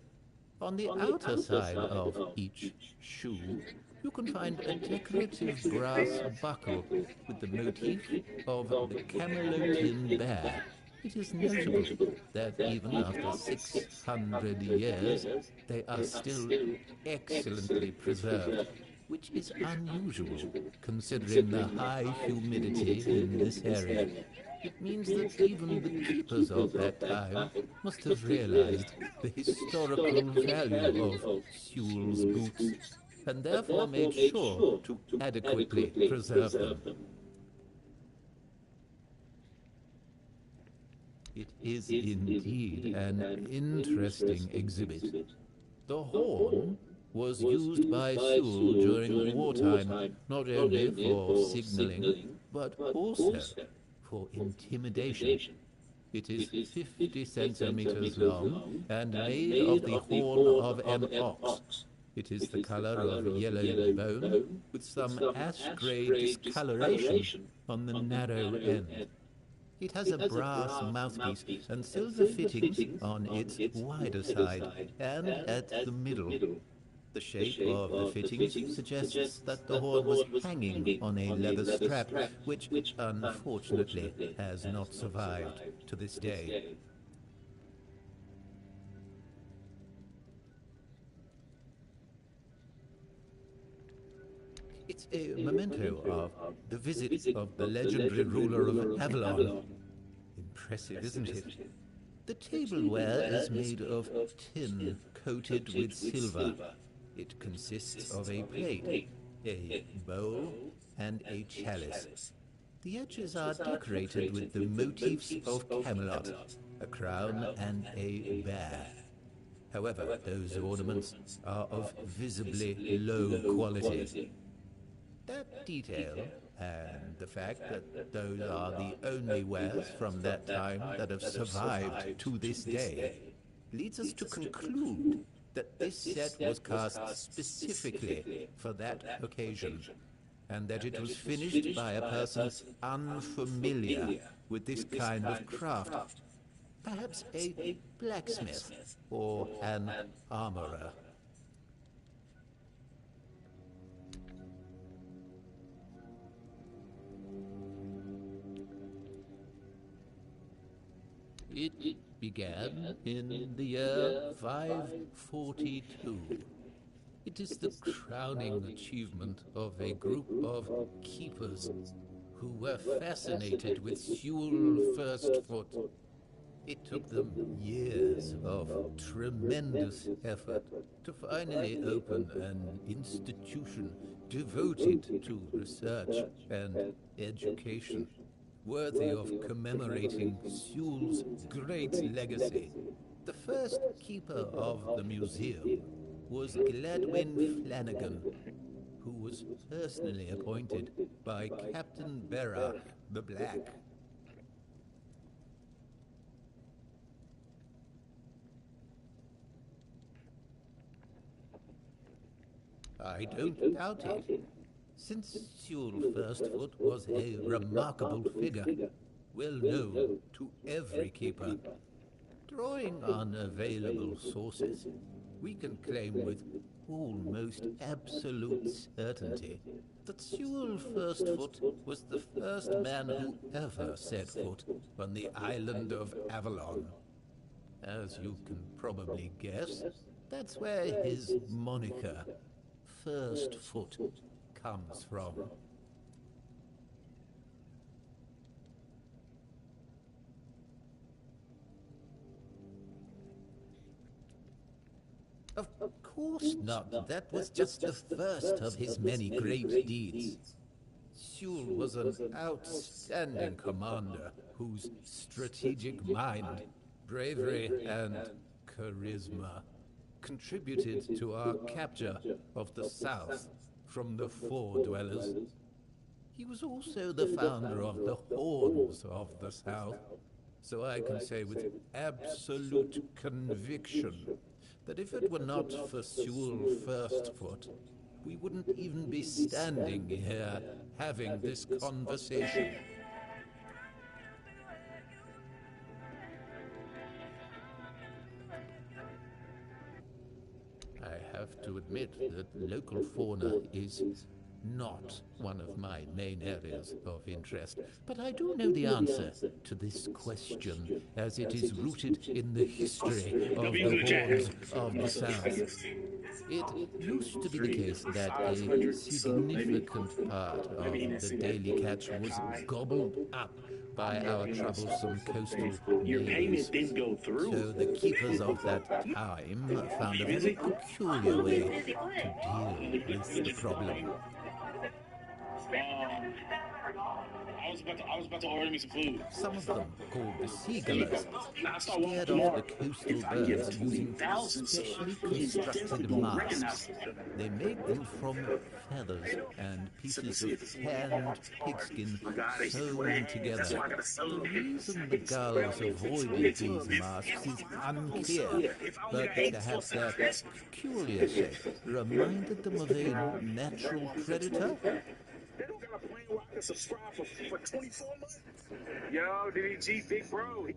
On the outer side of each shoe, you can find a decorative brass buckle with the motif of the Camelotian bear. It is notable that even after 600 years, they are still excellently preserved, which is unusual considering the high humidity in this area. It means that even the keepers of that time must have realized the historical value of Sewell's boots, and therefore made sure to adequately preserve them. It is indeed an interesting exhibit. The horn was used by Sewell during wartime, not only for signaling, but also for intimidation. It is 50 centimeters long and made of the horn of an ox. It is the color of yellow bone, with some ash-gray discoloration on the narrow end. It has a brass mouthpiece and silver fittings on its wider side and at the middle. The shape of the fittings suggests that the horn was hanging on a leather strap, which unfortunately has not survived to this day. It's a memento of the visit of the legendary ruler of Avalon. Impressive, isn't it? The tableware is made of tin coated with silver. It consists of a plate, a bowl, and a chalice. The edges are decorated with the motifs of Camelot, a crown and a bear. However, those ornaments are of visibly low quality. That detail, and the fact that those are the only wares from that time that have survived to this day, leads us to conclude that this set was cast specifically for that occasion, and that it was finished by a person unfamiliar with this kind of craft, perhaps a blacksmith or an armorer. It began in the year 542. It is the crowning achievement of a group of keepers who were fascinated with Sewell Firstfoot. It took them years of tremendous effort to finally open an institution devoted to research and education, worthy of commemorating Sewell's great legacy. The first keeper of the museum was Gladwin Flanagan, who was personally appointed by Captain Berra the Black. I don't doubt it. Since Sewell Firstfoot was a remarkable figure, well known to every keeper, drawing on available sources, we can claim with almost absolute certainty that Sewell Firstfoot was the first man who ever set foot on the island of Avalon. As you can probably guess, that's where his moniker, Firstfoot, comes from. Of course not. That was just the first of his many great deeds. Sewell was an outstanding commander whose strategic mind, bravery, and charisma contributed to our capture of the South from the Four Dwellers. He was also the founder of the Horns of the South, so I can say with absolute conviction that if it were not for Sewell Firstfoot, we wouldn't even be standing here having this conversation. I have to admit that local fauna is not one of my main areas of interest, but I do know the answer to this question, as it is rooted in the history of the Horns of the South. It used to be the case that a significant part of the daily catch was gobbled up by our troublesome coastal neighbors. So the keepers of that time found a very peculiar way to deal with the problem. I was about to order me some food. Some of them, called the seagullers, scared off the coastal birds using specially constructed masks. They made them from feathers and pieces of tanned pigskin sewn together. The reason the gulls avoided these masks is unclear, but perhaps their peculiar shape reminded them of a natural predator. They don't got a plan where I can subscribe for 24 months. Yo, DDG, big bro.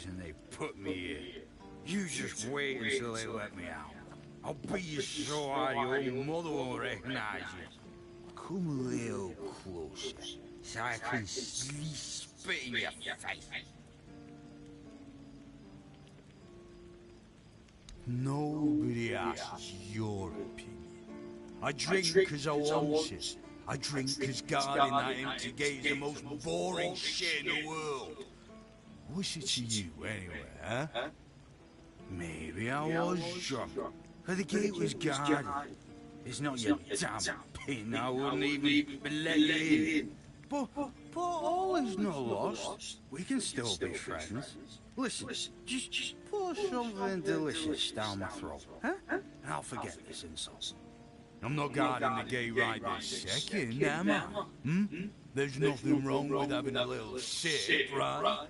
reason they put me here. You just wait until they let me out. I'll beat you so hard your own mother won't recognize you. Come a little closer, so I can spit in your face. Nobody asks your opinion. I drink because I want it. I drink because guarding that empty gate is the most boring shit in the world. What's it to you, anyway, huh? Maybe I was drunk, but the gate was guarded. It's not your damn pin, I wouldn't even let you in. But all is not lost. We can still be friends. Listen, just pour something delicious down my throat, huh? And I'll forget this insult. I'm not guarding the gate right this second, am I? There's nothing wrong with having a little sip, right?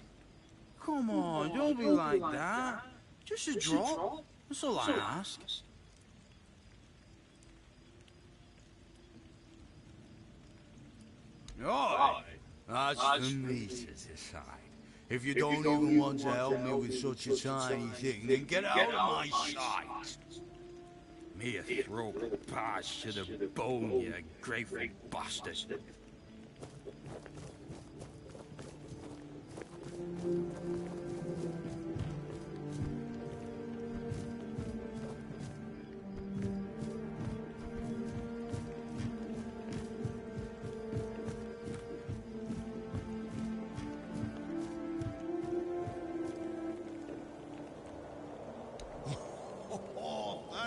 Come on, don't be like that. Just a drop. That's all I ask. Alright, that's for me to decide. If you don't even want to help me with such a tiny thing, then get out of my sight. Me a throat pass to the bone, you grateful bastard.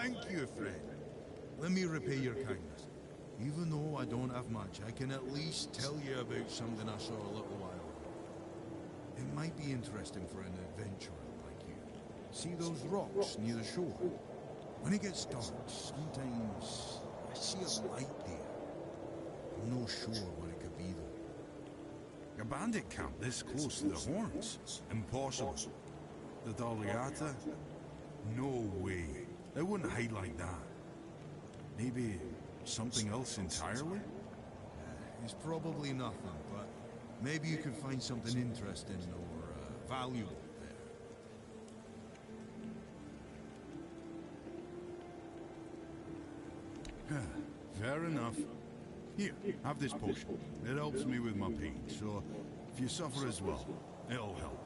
Thank you, friend. Let me repay your kindness. Even though I don't have much, I can at least tell you about something I saw a little while ago. It might be interesting for an adventurer like you. See those rocks near the shore? When it gets dark, sometimes I see a light there. I'm not sure what it could be, though. A bandit camp this close to the Horns? Impossible. The Daliata? No way. They wouldn't hide like that. Maybe something else entirely? It's probably nothing, but maybe you can find something interesting or valuable there. Fair enough. Here, have this potion. It helps me with my pain, so if you suffer as well, it'll help.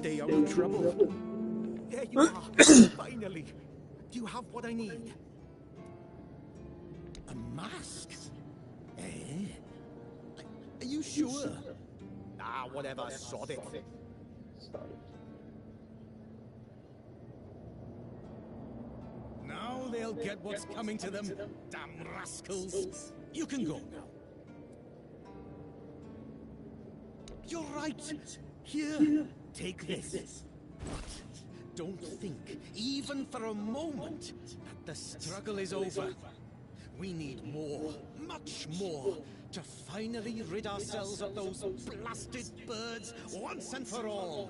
stay out of trouble. There you are, finally. Do you have what I need? A mask? Eh? Are you sure? Ah, whatever, sod it. Now they'll get what's coming to them, damn rascals. You can go now. You're right. Here, take this. But don't think, even for a moment, that the struggle is over. We need more, much more, to finally rid ourselves of those blasted birds once and for all.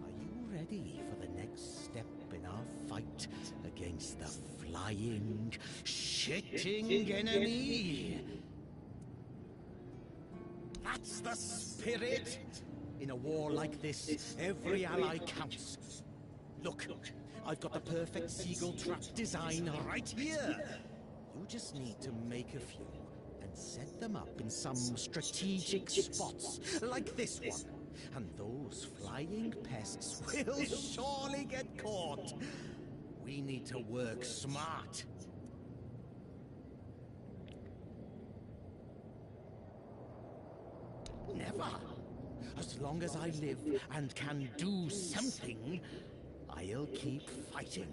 Are you ready for the next step in our fight against the flying, shitting enemy? That's the spirit! In a war like this, every ally counts. Look, I've got the perfect seagull trap design right here. You just need to make a few and set them up in some strategic spots, like this one. And those flying pests will surely get caught. We need to work smart. Never. As long as I live and can do something, I'll keep fighting.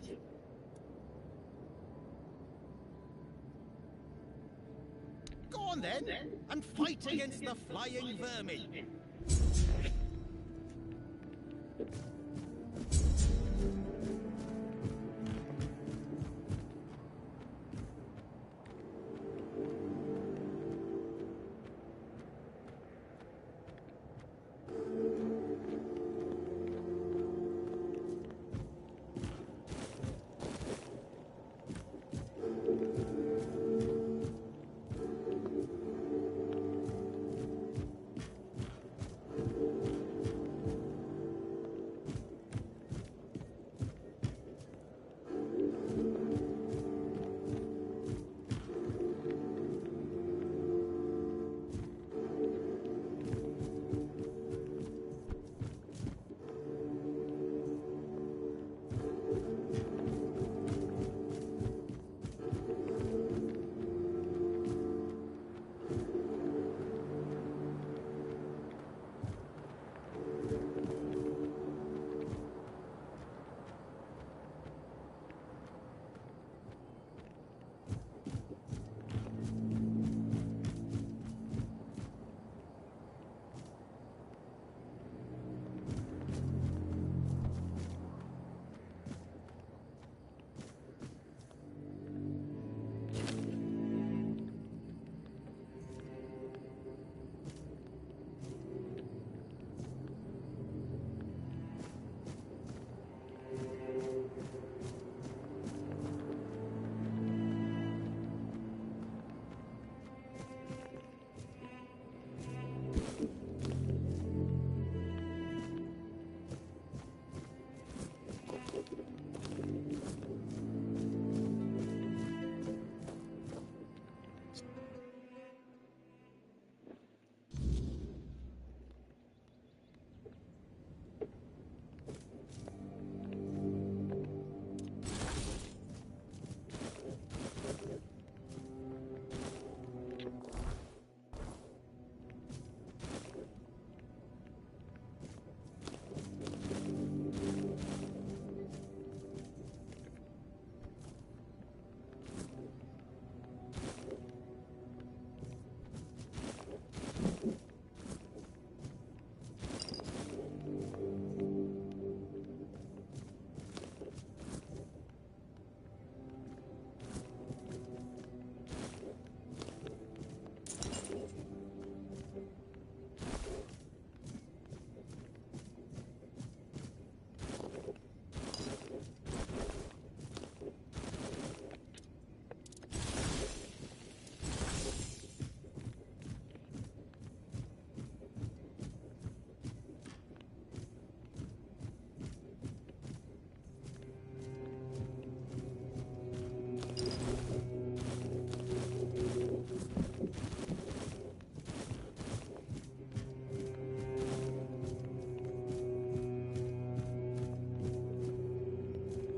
Go on then, and fight against the flying vermin.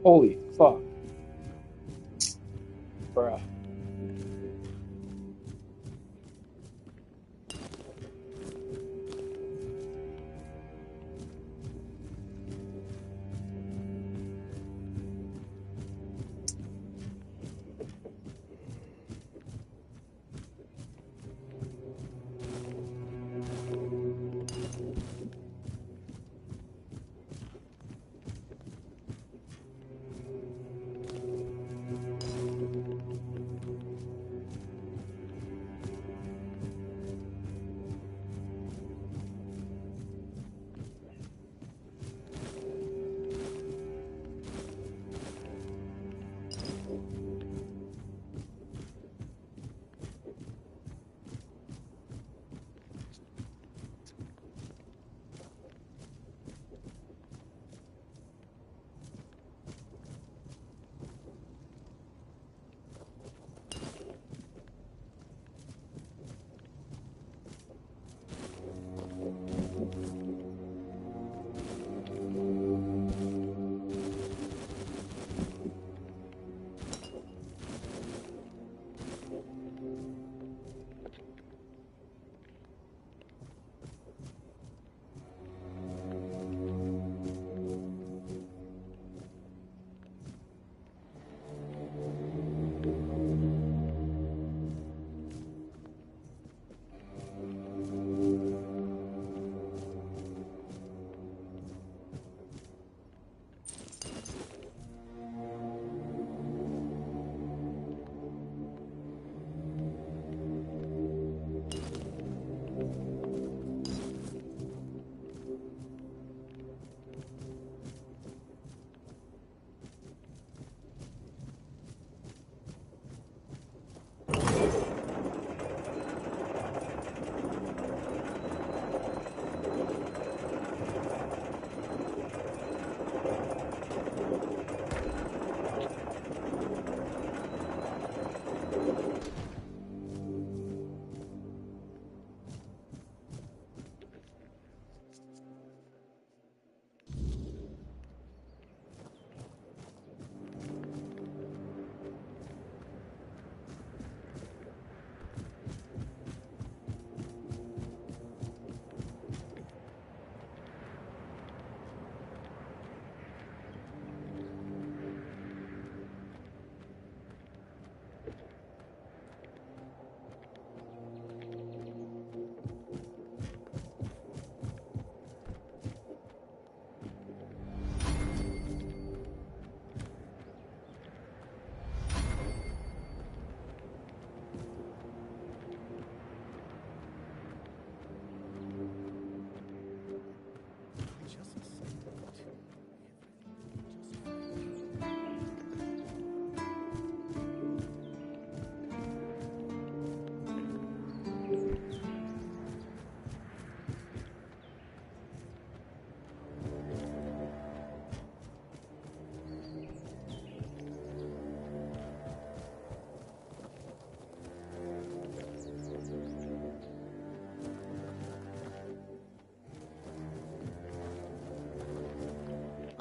Holy fuck. Bruh.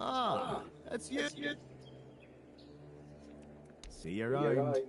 Ah, that's you. See you around.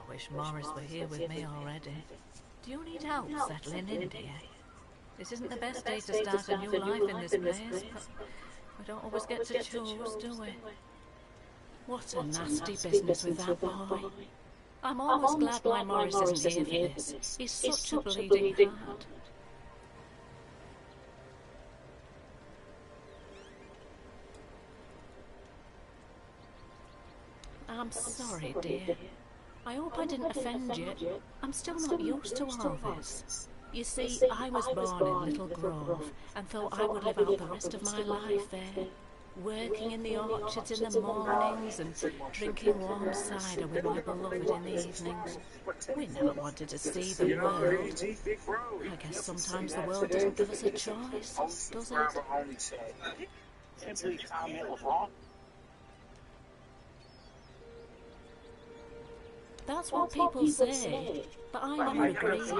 Wish Morris were here with me already. Do you need help settling in, dear? This isn't the best day to start a new life in this place, but we don't always get to choose, do we? What a nasty business with that boy. I'm almost glad my Morris isn't here for this. He's such a bleeding heart. I'm sorry, dear. I hope I didn't offend you. I'm still not used to all this. You see, I was born in Little Grove and thought I would live out the rest of my life there. Working in the orchards in the mornings and drinking warm cider with my beloved in the evenings. We never wanted to see the world. I guess sometimes the world doesn't give us a choice, does it? That's what people say, but I never agreed.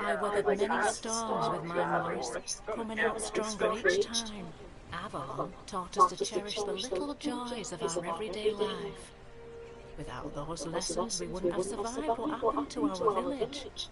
I weathered many storms with my Morris, coming out stronger each time. Avalon taught us to cherish the little joys of our everyday life. Without those lessons, we wouldn't have survived what happened to our village.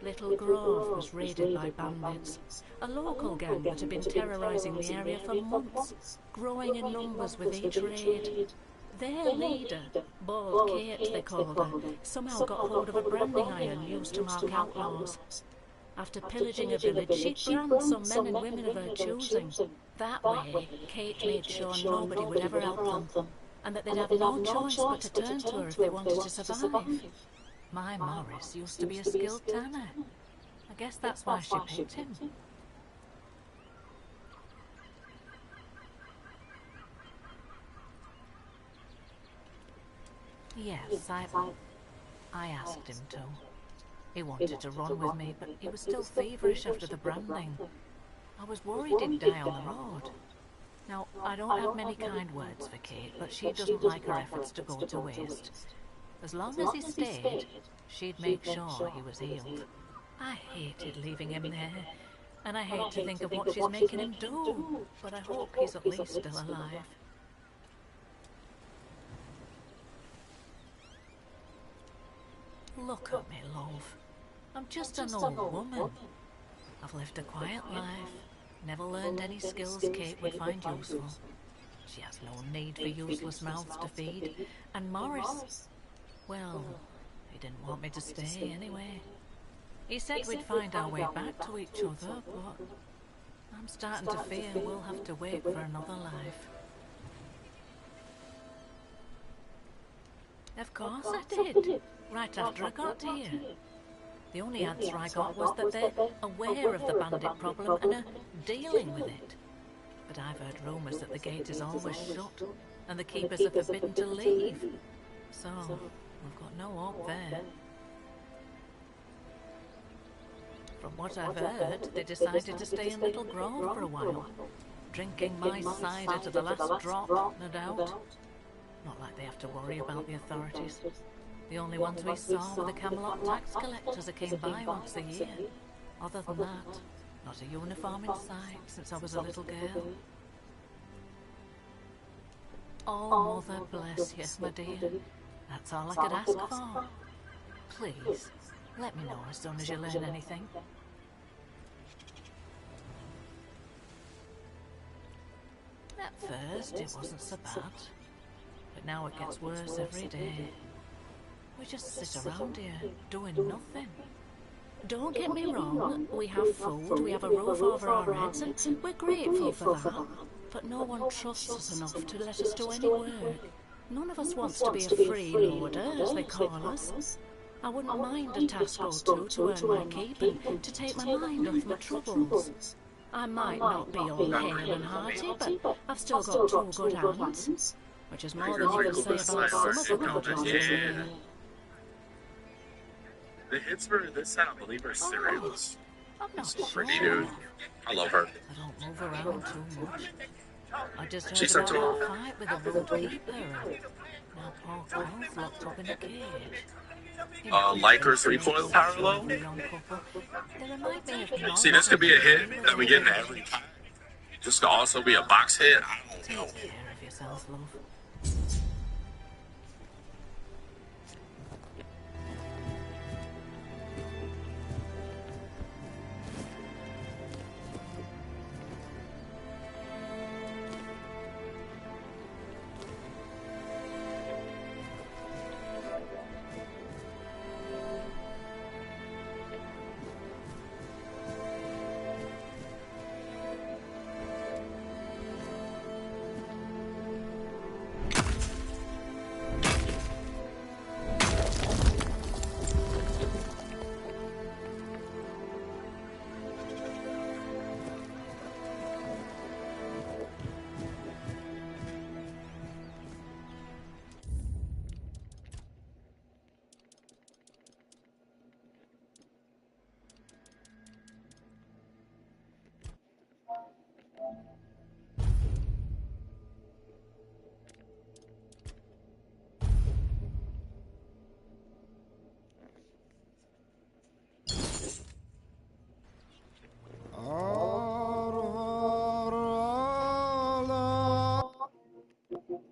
Little Grove was raided by bandits, a local gang that had been terrorizing the area for months, growing in numbers with each raid. Their leader, Bald Kate they called her, somehow got hold of a branding iron used to mark outlaws. After pillaging a village, she'd brand some men and women of her choosing. That way, Kate made sure nobody would ever help them, and that they'd have no choice but to turn to her if they wanted to survive. My Morris used to be a skilled tanner. I guess that's why she picked him. Yes, I asked him to. He wanted to run with me, but he was still feverish after the branding. I was worried he'd die on the road. Now, I don't have many kind words for Kate, but she doesn't like her efforts to go to waste. As long as he stayed, she'd make sure he was healed. I hated leaving him there, and I hate to think of what she's making him do, but I hope he's at least still alive. Look at me, love. I'm just an old woman. I've lived a quiet life, never learned any skills Kate would find useful. She has no need for useless mouths to feed, and Morris, well, he didn't want me to stay anyway. He said we'd find our way back to each other, but I'm starting to fear we'll have to wait for another life. Of course I did, right after I got here. The only answer I got was that they're aware of the bandit problem and are dealing with it. But I've heard rumours that the gate is always shut and the keepers are forbidden to leave. So, we've got no hope there. From what I've heard, they decided to stay in Little Grove for a while, drinking my cider to the last drop, no doubt. Not like they have to worry about the authorities. The only ones we saw were the Camelot tax collectors that came by once a year. Other than that, not a uniform in sight since I was a little girl. Oh, Mother bless you, my dear. That's all I could ask for. Please, let me know as soon as you learn anything. At first, it wasn't so bad. But now it gets worse every day. We just sit around here, doing nothing. Don't get me wrong, we have food, we have a roof over our heads, and we're grateful for that. But no one trusts us enough to let us do any work. None of us wants to be a freeloader, as they call us. I wouldn't mind a task or two to earn my keep and to take my mind off my troubles. I might not be all hale and hearty, but I've still got two good hands, which is more than you can say about some of the godlings in here. The hits for this set, I believe, are serials. I'm not sure. Dude, I love her. I don't move around too much. I just heard She's about so that fight with the rude keeper. Now poor Clown's locked up in a cage. Liker's recoil power low. See, this could be a hit that we get in every pack. This could also be a box hit. I don't know. Take care of yourself, love. Bye.